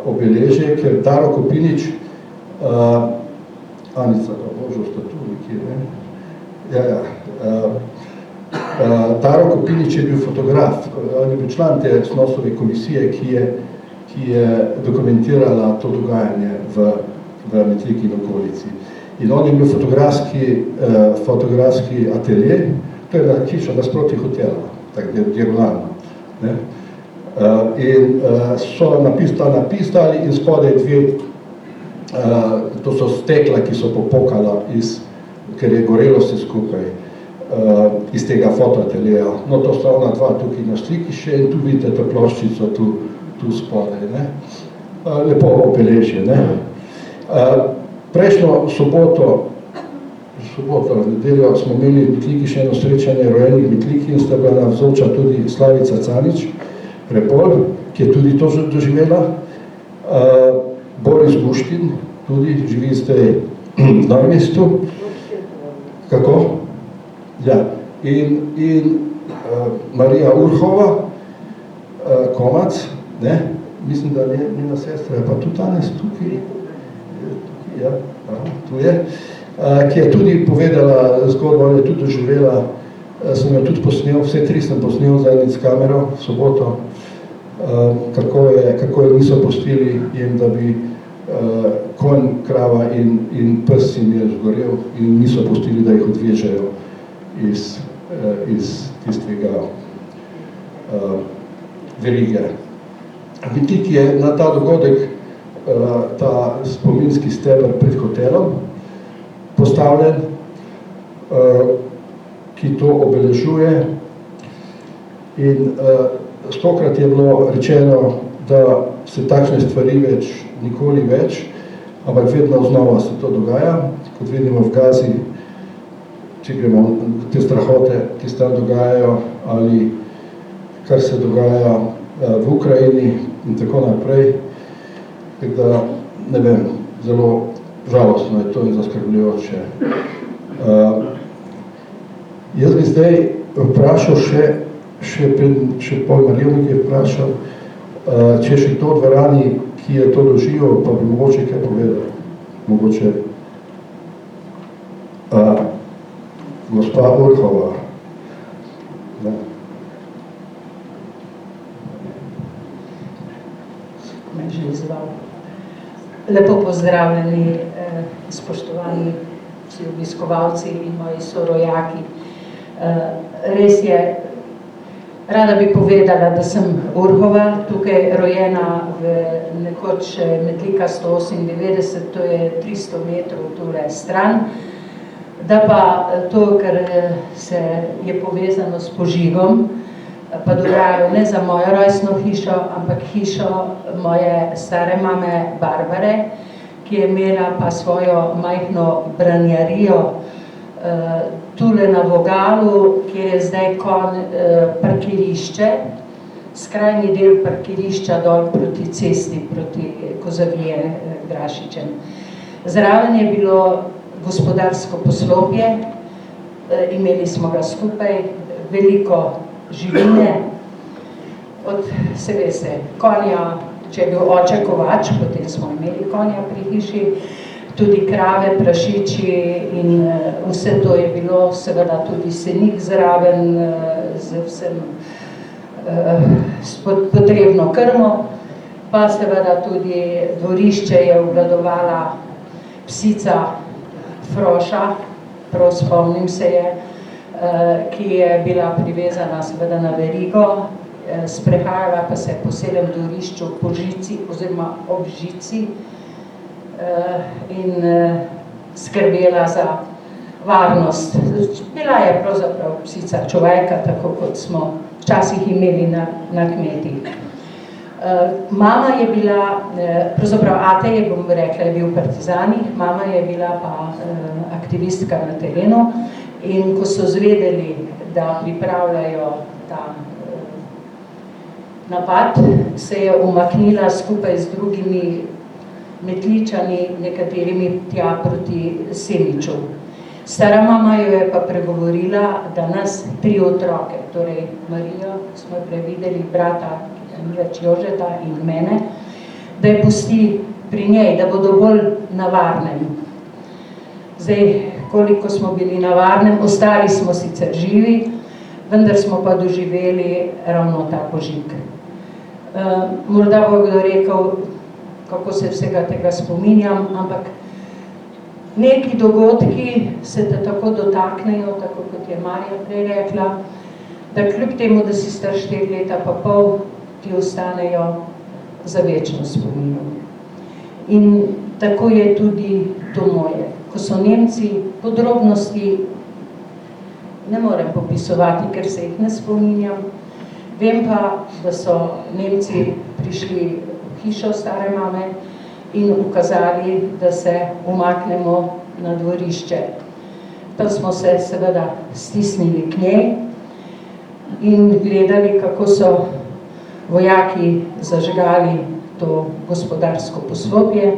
obeležje, ker Taro Kopinič, Anica, božo, sta tu nekje, ne? Taro Kopinič je bil fotograf, on je bil član te Snosove komisije, ki je dokumentirala to dogajanje v Metliki in okolici. In on je bil fotografski atelje, to je hiša nasproti hotela, tako diagonalno. In so napisali in spodaj dve, to so stekla, ki so popokala, ker je gorelo vse skupaj, iz tega fotoateljeja. No, to sta ona dva tukaj na sliki še in tu vidite to ploščico tu spodaj. Ne? Lepo obeležje. Ne? Prejšnjo soboto, nedeljo, smo imeli v Metliki še eno srečanje rojenih Metliki in sta bila navzoča tudi Slavica Canič, Repol, ki je tudi to doživela, Boris Buštin, tudi živi zdaj v Novem mestu. Kako? Ja. In Marija Urhova, Komac, ne? Mislim, da njena sestra je pa tudi danes tukaj. Ja, tu je, ki je tudi povedala zgodbo, je tudi doživela, sem jo tudi posnel, vse 3 sem posnel zadnjič s kamero v soboto, kako je niso pustili jim, da bi konj, krava in pes jim je zgorel in niso pustili, da jih odvežejo iz tistega verige. Metliki je na ta dogodek, ta spominski steber pred hotelom postavljen, ki to obeležuje in stokrat je bilo rečeno, da se takšne stvari nikoli več, ampak vedno znova se to dogaja, kot vidimo v Gazi, če gremo te strahote, ki se tam dogajajo, ali kar se dogaja v Ukrajini in tako naprej. Tako da, ne vem, zelo žalostno je to in zaskrbljujoče. Jaz bi zdaj vprašal še pol Marijo, ki je vprašal, če še to v dvorani, ki je to doživel, pa bi mogoče kaj povedal. Mogoče gospa Urhova. Ne. Me že izval. Lepo pozdravljeni, spoštovani vsi obiskovalci in moji sorojaki. Res je, rada bi povedala, da sem Urhova, tukaj rojena v nekoč Metlika 198, to je 300 metrov tule stran. Da pa to, kar se je povezano s požigom, pa dogajajo ne za mojo rojstno hišo, ampak hišo moje stare mame Barbare, ki je imela pa svojo majhno branjarijo tule na Vogalu, kjer je zdaj parkirišče, skrajni del parkirišča dol proti cesti, proti Kozavije, Grašičem. Zraven je bilo gospodarsko poslopje, imeli smo ga skupaj, veliko živine, od, se veste, konja, če je bil oče kovač, potem smo imeli konja pri hiši, tudi krave, prašiči in vse to je bilo, seveda tudi senik zraven z vsem potrebno krmo, pa seveda tudi dvorišče je obvladovala psica Froša, prav spomnim se je, ki je bila privezana seveda na verigo, sprehajala pa se po celem dvorišču po žici oziroma ob žici in skrbela za varnost. Bila je pravzaprav psica človeka, tako kot smo včasih imeli na kmetih. Mama je bila, pravzaprav ate je, bom rekla, je bil v partizanih, mama je bila pa aktivistka na terenu in ko so zvedeli, da pripravljajo ta napad, se je umaknila skupaj z drugimi Metličani, nekaterimi tja proti Semiču. Stara mama jo je pa pregovorila, da nas 3 otroke, torej Marijo, smo prevideli, brata, več Jožeta in mene, da je pusti pri njej, da bodo bolj na varnem. Zdaj, koliko smo bili na varnem, ostali smo sicer živi, vendar smo pa doživeli ravno ta požig. Morda bo kdo rekel, kako se vsega tega spominjam, ampak neki dogodki se te tako dotaknejo, tako kot je Marja prej rekla, da kljub temu, da si star 4 leta pa pol, ti ostanejo za večno spominjo. In tako je tudi to moje. Ko so Nemci, podrobnosti ne morem popisovati, ker se jih ne spominjam. Vem pa, da so Nemci prišli v hišo stare mame in ukazali, da se umaknemo na dvorišče. Tam smo se seveda stisnili k njej in gledali, kako so vojaki zažgali to gospodarsko poslopje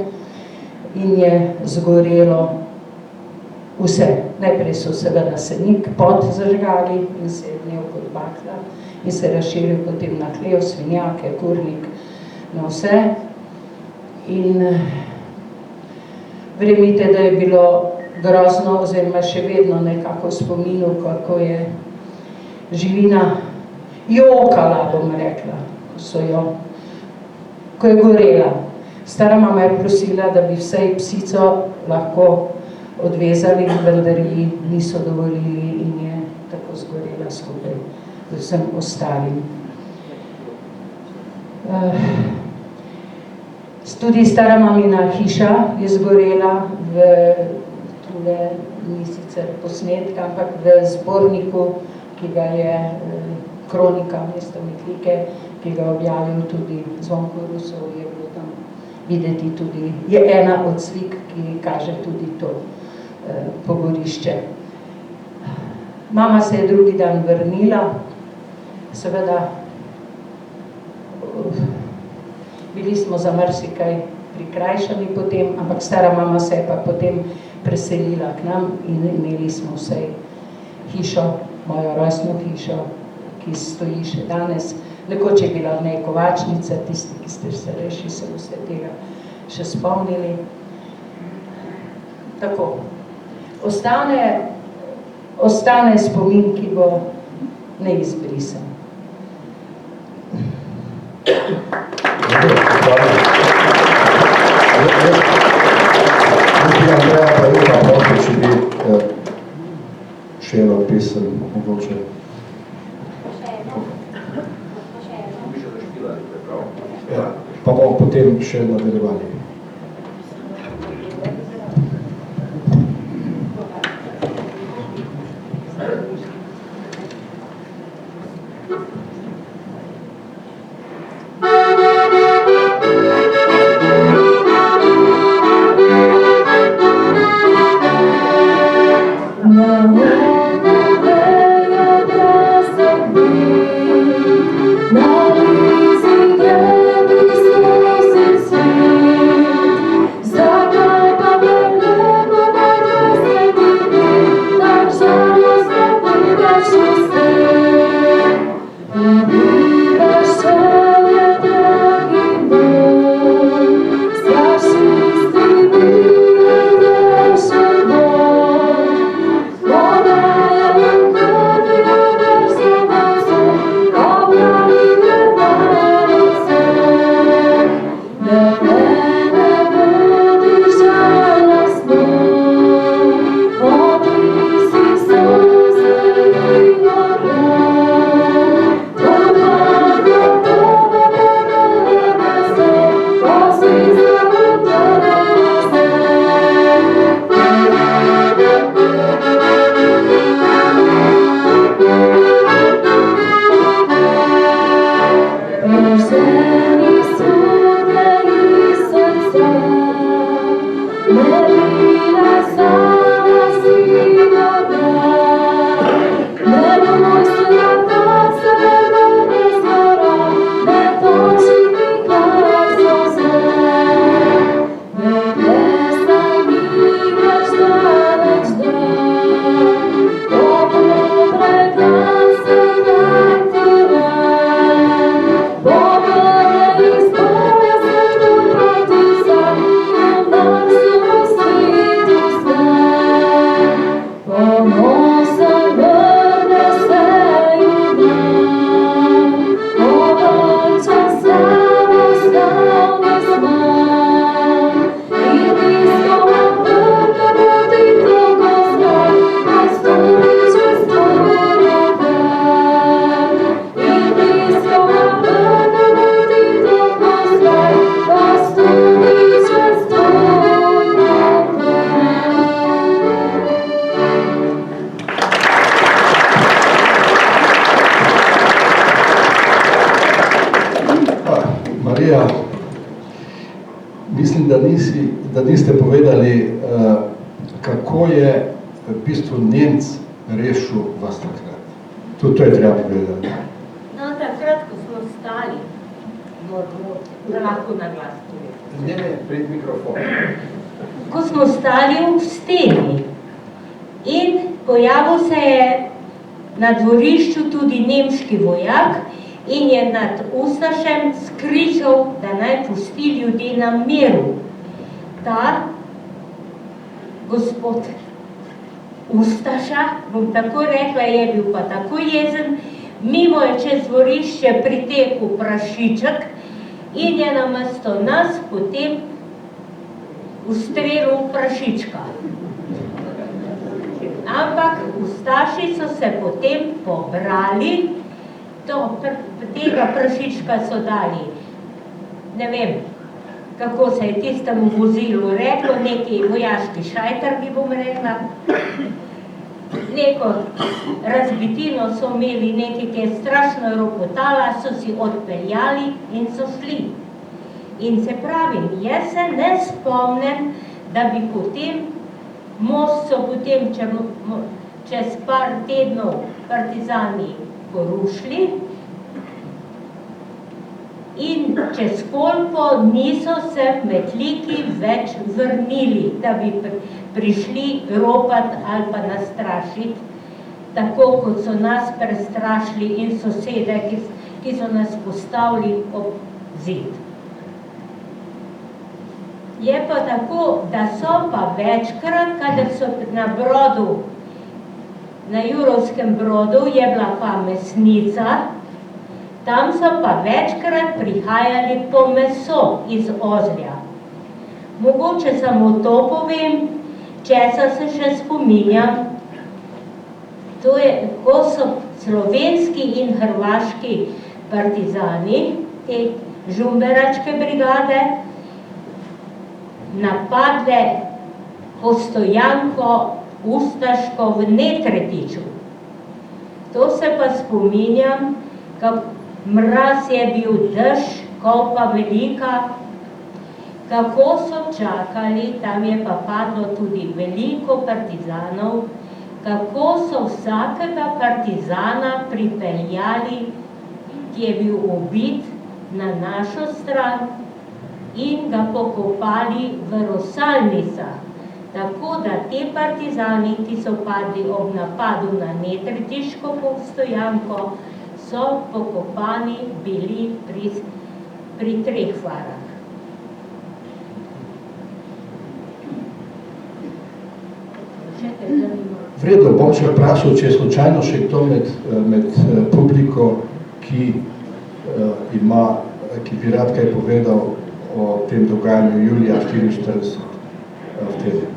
in je zgorelo vse. Najprej so seveda senik pod zažgali in se je vnel kot bakla in se razširil potem na hlev, svinjake, kurnik, na vse. In verjemite, da je bilo grozno, oziroma še vedno nekako v spominu, kako je živina jokala, bom rekla, ko je gorela. Stara mama je prosila, da bi vsej psico lahko odvezali, vendar ji niso dovolili in je tako zgorela skupaj z vsem ostalim. Tudi stara mamina hiša je zgorela tule ni sicer posnetka, ampak v zborniku, ki ga je kronika mesta Metlike, ki ga objavil tudi Zvonko Rusov, je bilo tam videti tudi, je ena od slik, ki kaže tudi to pogorišče. Mama se je drugi dan vrnila, seveda bili smo za marsikaj prikrajšani potem, ampak stara mama se je pa potem preselila k nam in imeli smo vsej hišo, mojo rojstno hišo, ki stoji še danes. Nekoč je bila v njej kovačnica, tisti, ki ste starejši, se vse tega še spomnili. Tako. Ostane spomin, ki bo neizbrisan. Če bi še eno pesem mogoče. Ja, pa bomo potem še nadaljevali. Na lici drevi so se svi. Marija, mislim, da niste povedali, kako je v bistvu Nemc rešil vas takrat. To je treba povedati. No, takrat, ko smo stali, lahko na glas povedati. Ne, pred mikrofon. Ko smo stali v steni in pojavil se je na dvorišču tudi nemški vojak in je nad Ustašem skričal, da naj pusti ljudi na miru. Ta gospod Ustaša, bom tako rekla, je bil pa tako jezen, mimo je čez dvorišče pritekel prašiček in je namesto nas potem ustrelil prašička. Ampak Ustaši so se potem pobrali, tega prašička so dali, ne vem, kako se je tistemu vozilu reklo, neki vojaški šajter, bi bom rekla. Neko razbitino so imeli, neki, ki je strašno ropotala, so si odpeljali in so šli. In se pravim, jaz se ne spomnim, da bi potem, most so potem čez par tednov partizani porušili in čez koliko niso se Metliki več vrnili, da bi prišli ropat ali pa nastrašiti, tako kot so nas prestrašili in sosede, ki so nas postavili ob zid. Je pa tako, da so pa večkrat, kadar so na brodu, na Jurovskem brodu je bila pa mesnica, tam so pa večkrat prihajali po meso iz Ozlja. Mogoče samo to povem, česa se še spominjam, to je, ko so slovenski in hrvaški partizani, te žumberačke brigade, napadle postojanko ustaško v Netretiču. To se pa spominjam, mraz je bil, dež, kopa velika, kako so čakali, tam je pa padlo tudi veliko partizanov, kako so vsakega partizana pripeljali, ki je bil ubit na našo stran in ga pokopali v Rosalnicah. Tako da te partizani, ki so padli ob napadu na Netretiško postojanko, so pokopani bili pri Treh varah. Vredo, bom še vprašal, če je slučajno še kdo med publiko, ki bi rad kaj povedal o tem dogajanju julija 1944 v tednu.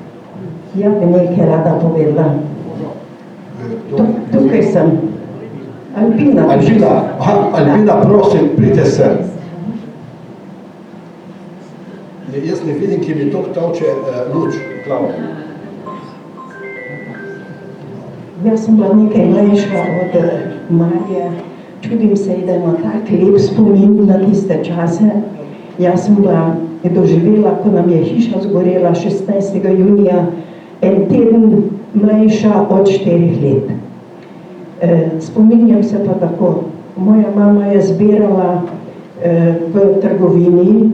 Ja bi nekaj rada povedala. Tukaj sem. Albina. Albina, prosim, pridite sem. Jaz ne vidim, ki mi to tavče luč v glavo. Jaz sem bila nekaj mlajša od Marije, čudim se, da ima tak lep spomin na tiste čase. Jaz sem bila doživela, ko nam je hiša zgorela 16. junija, en teden mlajša od 4 let. Spominjam se pa tako, moja mama je zbirala v trgovini,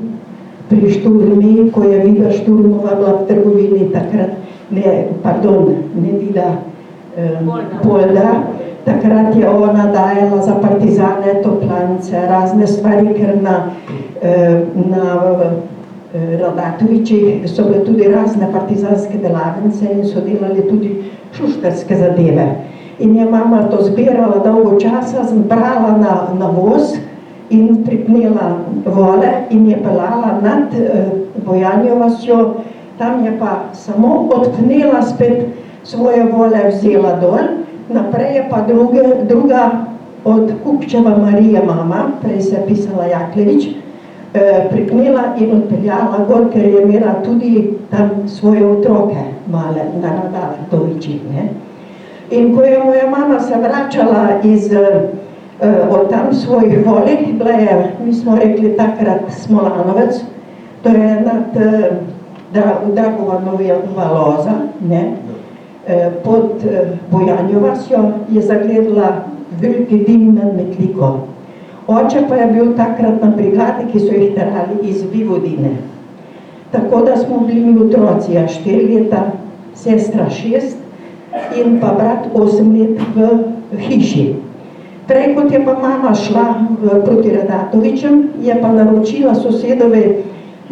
pri Šturmi, ko je Vida Šturmova bila v trgovini, takrat, ne Vida Polda, takrat je ona dajala za partizane toplance, razne stvari, ker na Radatovičih so bile tudi razne partizanske delavnice in so delali tudi šuštarske zadeve. In je mama to zbirala dolgo časa, zbrala na voz in pripnela vole in je pelala nad Bojanjo vasjo, tam je pa samo odpnela spet svoje vole, vzela dol, naprej je pa druga od Kupčeva Marija mama, prej se je pisala Jaklevič, pripnela in odpeljala gor, ker je imela tudi tam svoje otroke male na Radatovičih. In ko je moja mama se vračala od tam svojih volih, bila je, mi smo rekli takrat Smolanovec, to je nad Dragovanova loza, pod Bojanjo vasjo je zagledala veliki dim nad Metliko. Oče pa je bil takrat na brigadi, ki so jih terali iz Vivodine. Tako da smo bili mi otroci, 4 leta, sestra 6 in pa brat 8 let v hiši. Prej, kot je pa mama šla proti Radatovičem, je pa naročila sosedove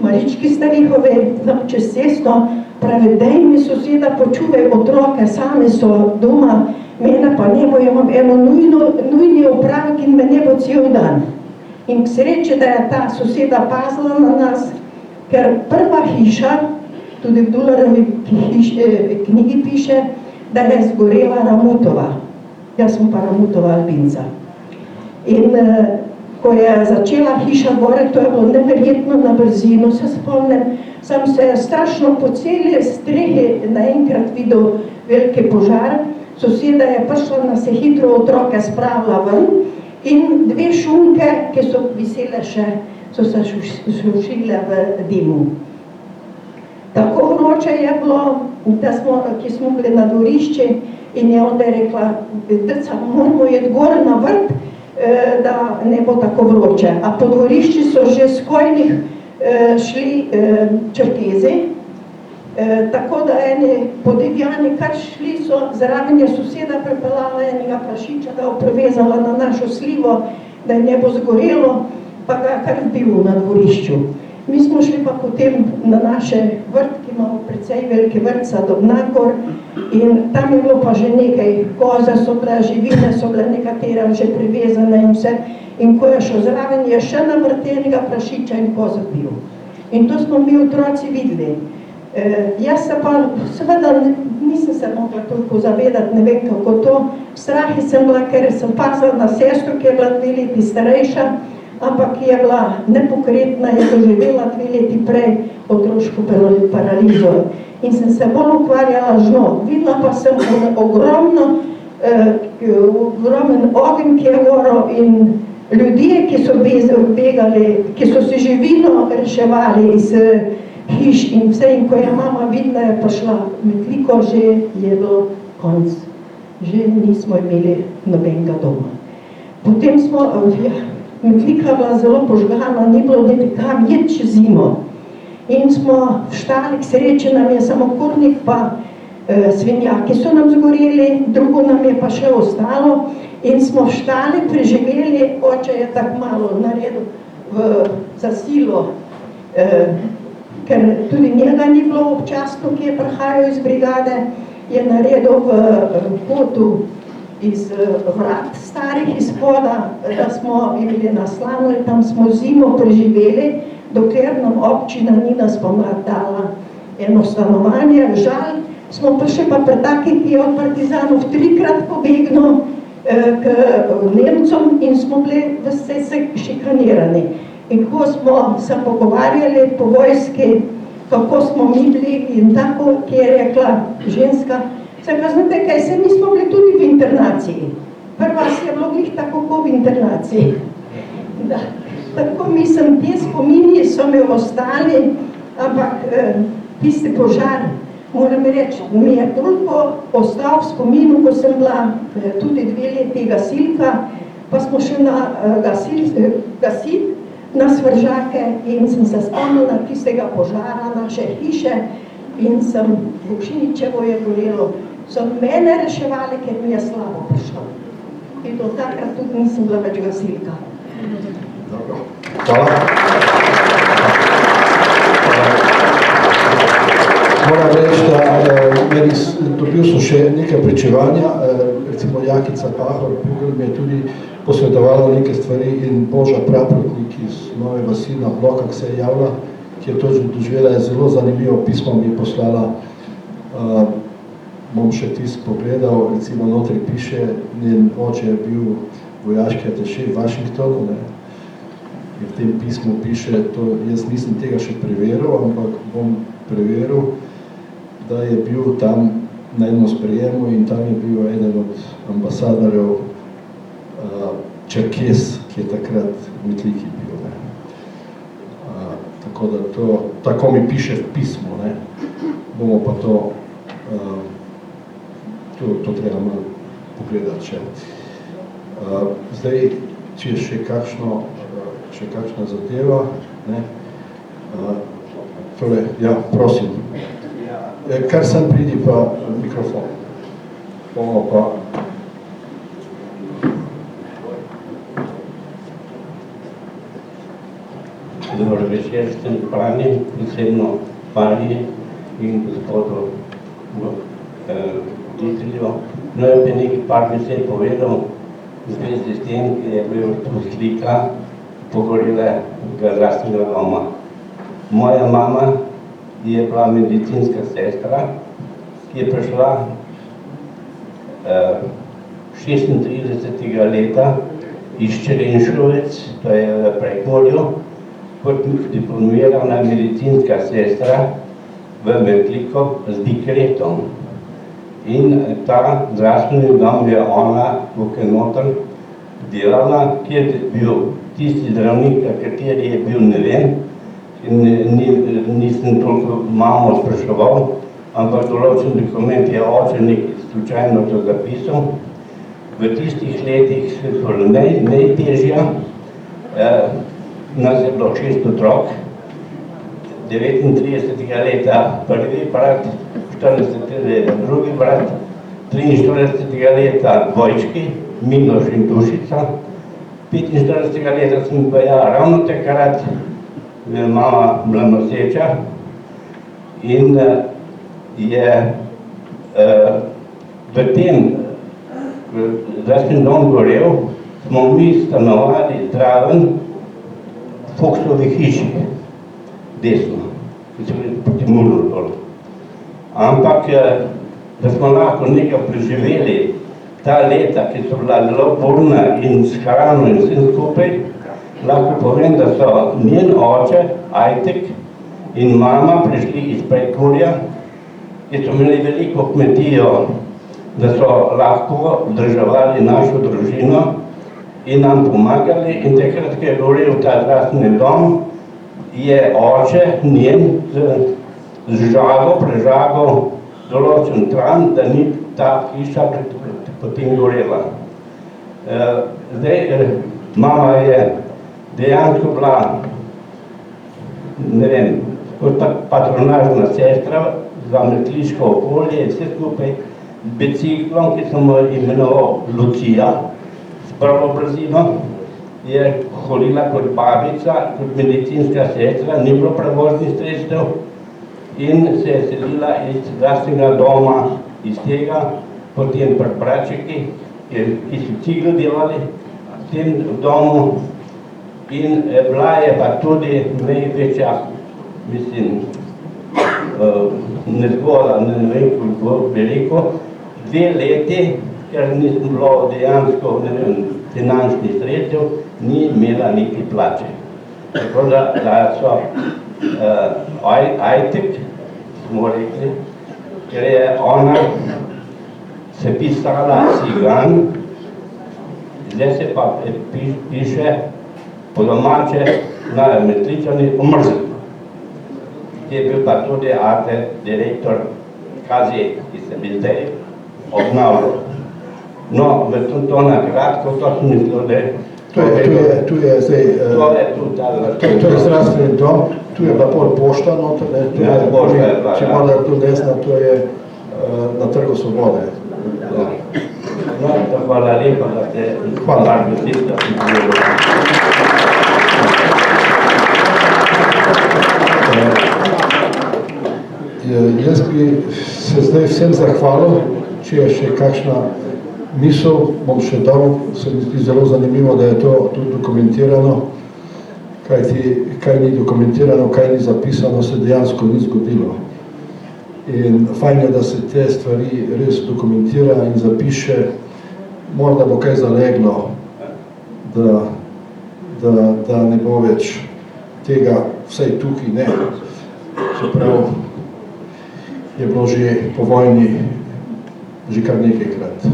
Marički Starihove tam čez cesto, pravi, daj mi soseda počuvaj otroke, sami so doma, mene pa ne bo, imam eno nujni opravek in me ne bo cel dan. In k sreči, da je ta soseda pazila na nas, ker prva hiša, tudi v Dularovi knjigi piše, da je zgorela Ramutova. Jaz sem pa Ramutova Albinca. In ko je začela hiša gore, to je bilo neverjetno na brzino, se spomnim, sem se strašno po celi strehi naenkrat videl veliki požar, soseda je prišla, nas je hitro otroke spravila ven in 2 šunke, ki so visele še, so se sušile v dimu. Tako vroče je bilo, ki smo bili na dvorišči in je onda rekla, deca, moramo jeti gor na vrt, da ne bo tako vroče. A po dvorišči so že s Kojnih šli Črkezi, tako da eni podivjani kar šli so, zraven je soseda pripeljala enega prašiča, ga prevezala na našo slivo, da je ne bo zgorelo, pa ga kar bil na dvorišču. Mi smo šli pa potem na naše vrt, ki imamo precej velike vrtca do Dnakor, in tam je bilo pa že nekaj, koze so bile, živine so bile nekatere že privezane in vse. In ko je šel zraven, je še na vrtenega prašiča in kozak bil. In to smo mi otroci videli. Jaz se pa, seveda, nisem se mogla toliko zavedati, ne vem kako to. V strahi sem bila, ker sem pazila na sestro, ki je bila 2 leti starejša, ampak je bila nepokretna, je doživela 2 leti prej otroško paralizo. In sem se bolj ukvarjala z njo. Videla pa sem ogromen ogenj, ki je gorel, in ljudje, ki so begali, ki so si živino reševali iz hiš in vse. In ko je mama videla, je prišla Metliko, že je bilo konc. Že nismo imeli nobenega doma. Potem smo, Metlika bila zelo požgana, ni bilo niti kam iti čez zimo. In smo vštali, k sreči nam je samo kurnik pa svinjaki so nam zgoreli, drugo nam je pa še ostalo. In smo vštali, preživeli, oče je tako malo naredil za silo, ker tudi njega ni bilo občasno, ki je prihajal iz brigade, je naredil v kotu iz vrat starih izhoda, da smo imeli naslanili, tam smo zimo preživeli, dokler nam občina ni nas pomlad dala eno stanovanje. Žal smo pa še pa pri takih, ki je od partizanov 3-krat pobegnil k Nemcom in smo bili vse šikanirani. In ko smo se pogovarjali po vojski, kako smo mi bili in tako, ki je rekla ženska, se pa znate kaj, se mi smo bili tudi v internaciji. Pri vas je bilo glih tako kot v internaciji. Da, tako mislim, te spomini so me ostali, ampak tisti požar, moram reči, mi je toliko ostal v spominu, ko sem bila tudi 2 leti gasilka, pa smo šli gasiti na Svržake in sem se spomnila tistega požara naše hiše in sem Vukšiničevo je gorelo. So mene reševali, ker mi je slabo prišlo. In do takrat tudi nisem bila več gasilka. Hvala. Moram reči, da dobil sem še nekaj pričevanja, recimo Jakica Pahor, mi je tudi posvetovala neke stvari in Boža Praprotnik iz Nove vasi na Blokah se je javila, ki je to doživela, je zelo zanimivo pismo mi je poslala, bom še tisk pogledal, recimo notri piše, njen oče je bil vojaški ateše v Washingtonu, ne? In v tem pismu piše, to, jaz nisem tega še preveril, ampak bom preveril, da je bil tam na enem sprejemu in tam je bil eden od ambasadorjev Čerkes, ki je takrat v Metliki bil. Ne? Tako da to, tako mi piše v pismu, ne? Bomo pa to treba malo pogledati še. Zdaj, če je še kakšna zadeva, ne? Tole, ja, prosim. Kar sem pridi pa mikrofon. Bomo pa. Dobro večer, sem Frani, posebno Pani in gospodu voditelju. No, je bi nekaj par besed povedal v zvezi s tem, ki je bil tu slika pogorelega zdravstvenega doma. Moja mama je bila medicinska sestra, ki je prišla 36. leta iz Črenšovec, to je v Prekmurju, kot diplomirana medicinska sestra v Metliko z dekretom. In ta zdravstveni dom je ona tukaj noter delala, kjer je bil tisti zdravnik, kateri je bil, ne vem, nisem toliko mamo spraševal, ampak določen dokument je oče nekaj slučajno to zapisal. V tistih letih so najtežja, nas je bilo 6 otrok, 39. leta prvi brat, 40. drugi brat, 43. leta dvojčki, Miloš in Dušica, 45. leta sem pa ja ravno takrat mama bila noseča in je v tem zdravstveni dom gorel, smo mi stanovali zraven Foksovi hiši, desno, ki so bili proti Murnu dol. Ampak, da smo lahko nekaj preživeli ta leta, ki so bila zelo burna in s hrano in vsem skupaj, lahko povem, da so njen oče, Ajtek in mama prišli iz Prekmurja, ki so imeli veliko kmetijo, da so lahko vzdrževali našo družino in nam pomagali. In takrat, ko je gorel ta zdravstveni dom, je oče njen z žago prežagal določen tran, da ni ta hiša potem gorela. Zdaj, mama je dejansko bila, ne vem, kot patronažna sestra za metliško okolje in vse skupaj, biciklom, ki sem imenoval Lucija, s prvo brzino, je hodila kot babica, kot medicinska sestra, ni bilo prevoznih sredstev in se je selila iz zdravstvenega doma, iz tega, potem pri Bračeki, ki so cigl delali v tem domu in bila je pa tudi največja, mislim, nezgoda, ne vem, koliko veliko, 2 leti, ker nisem bilo dejansko, ne vem, finančnih sredstev, ni imela niti plače. Tako da so Ajtek, smo rekli, ker je ona se pisala Cigan zdaj se pa piše po domače na Metličani omrzli. Je bil pa tudi Arte, direktor KZ, ki se mi zdaj obnavljal. No, to na kratko, to sem mislil, da Tu je zdaj, to je zdravstveni dom, tu je bila pol pošta noter, če malo tu desna, to je na Trgu Svobode. No, hvala lepa, da ste Hvala. Jaz bi se zdaj vsem zahvalil, če je še kakšna misel, bom še dal, se mi zdi zelo zanimivo, da je to tudi dokumentirano, kaj ni dokumentirano, kaj ni zapisano, se dejansko ni zgodilo. In fajn je, da se te stvari res dokumentira in zapiše, morda bo kaj zaleglo, da ne bo več tega, vsaj tukaj ne, čeprav je bilo že po vojni že kar nekajkrat.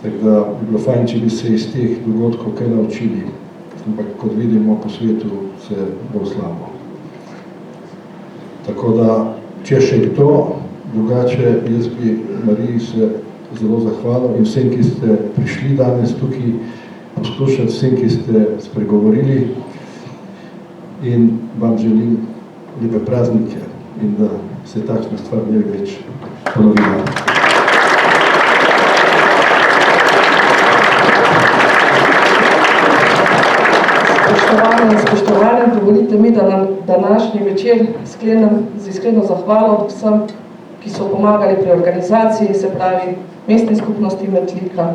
Tako da bi bilo fajn, če bi se iz teh dogodkov kaj naučili, ampak kot vidimo po svetu se bolj slabo. Tako da, če še kdo, drugače jaz bi Mariji se zelo zahvalil in vsem, ki ste prišli danes tukaj poslušati, vsem, ki ste spregovorili in vam želim lepe praznike in da se takšna stvar ne bi več ponovila. Spoštovane in spoštovane, dovolite mi, da nam današnji večer sklenem z iskreno zahvalo vsem, ki so pomagali pri organizaciji, se pravi Mestni skupnosti Metlika,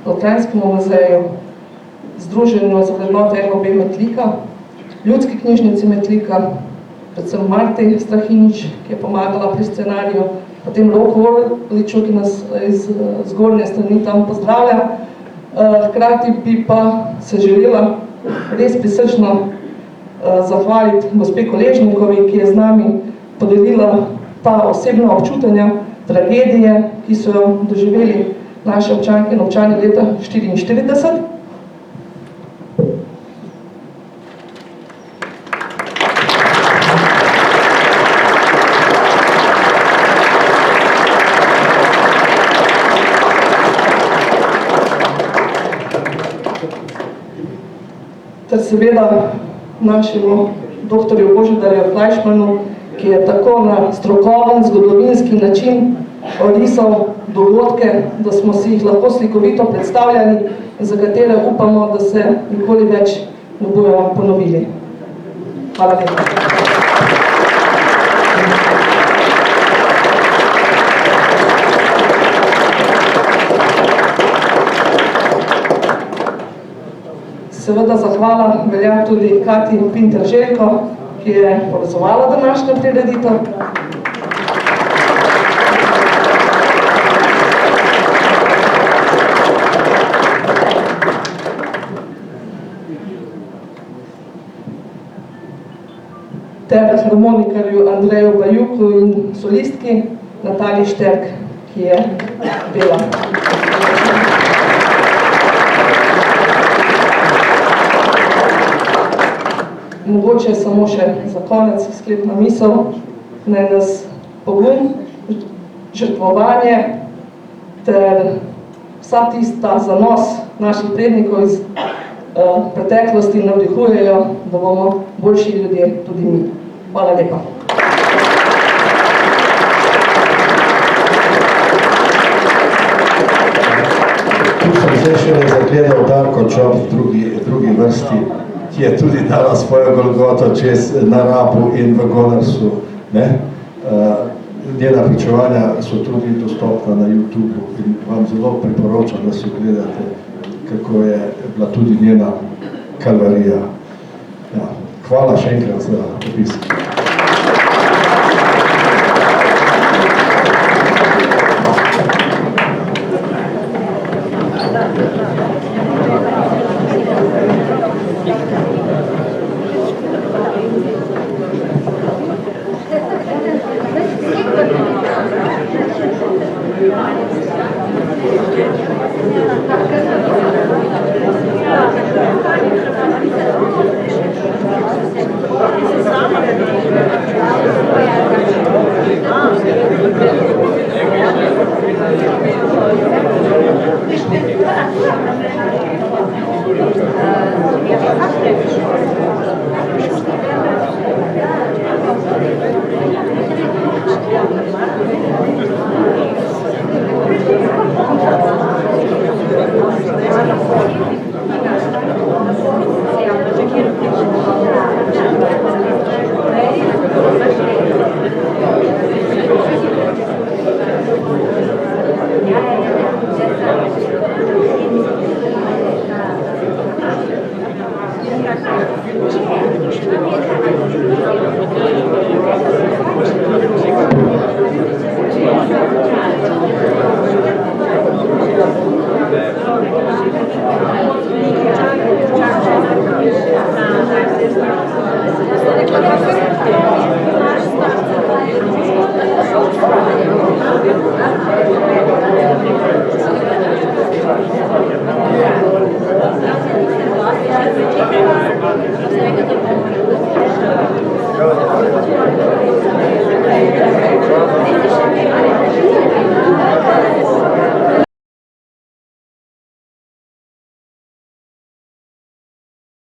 Lotrinskemu muzeju, Združenju za vrednote NOB Metlika, Ljudski knjižnici Metlika, predvsem Marti Strahinič, ki je pomagala pri scenariju, potem Roku Orliču, ki nas iz zgornje strani tam pozdravlja. Hkrati bi pa se želela res prisrčno zahvaliti gospe Koležnikovi, ki je z nami podelila ta osebna občutenja, tragedije, ki so jo doživeli naše občanke in občani leta 1944. Ter seveda našemu doktorju Božidarju Flajšmanu, ki je tako na strokoven, zgodovinski način orisal dogodke, da smo si jih lahko slikovito predstavljali in za katere upamo, da se nikoli več ne bojo ponovili. Hvala lepa. Seveda zahvala velja tudi Kati Pinter-Željko, ki je povezovala današnjo prireditev. Ter harmonikarju Andreju Bajuku in solistki Nataliji Šterk, ki je pela. Mogoče samo še za konec sklepna misel, naj nas pogum, žrtvovanje ter vsa tista zanos naših prednikov iz preteklosti navdihujejo, da bomo boljši ljudje tudi mi. Hvala lepa. Tu sem zdaj še zagledal Darko Čop v drugi vrsti, ki je tudi dala svojo golgoto čez na Rabu in v Gonarsu. Njena pričevanja so tudi dostopna na YouTubeu in vam zelo priporočam, da si gledate, kako je bila tudi njena kalvarija. Hvala še enkrat za obisk. Thank you. Thank you.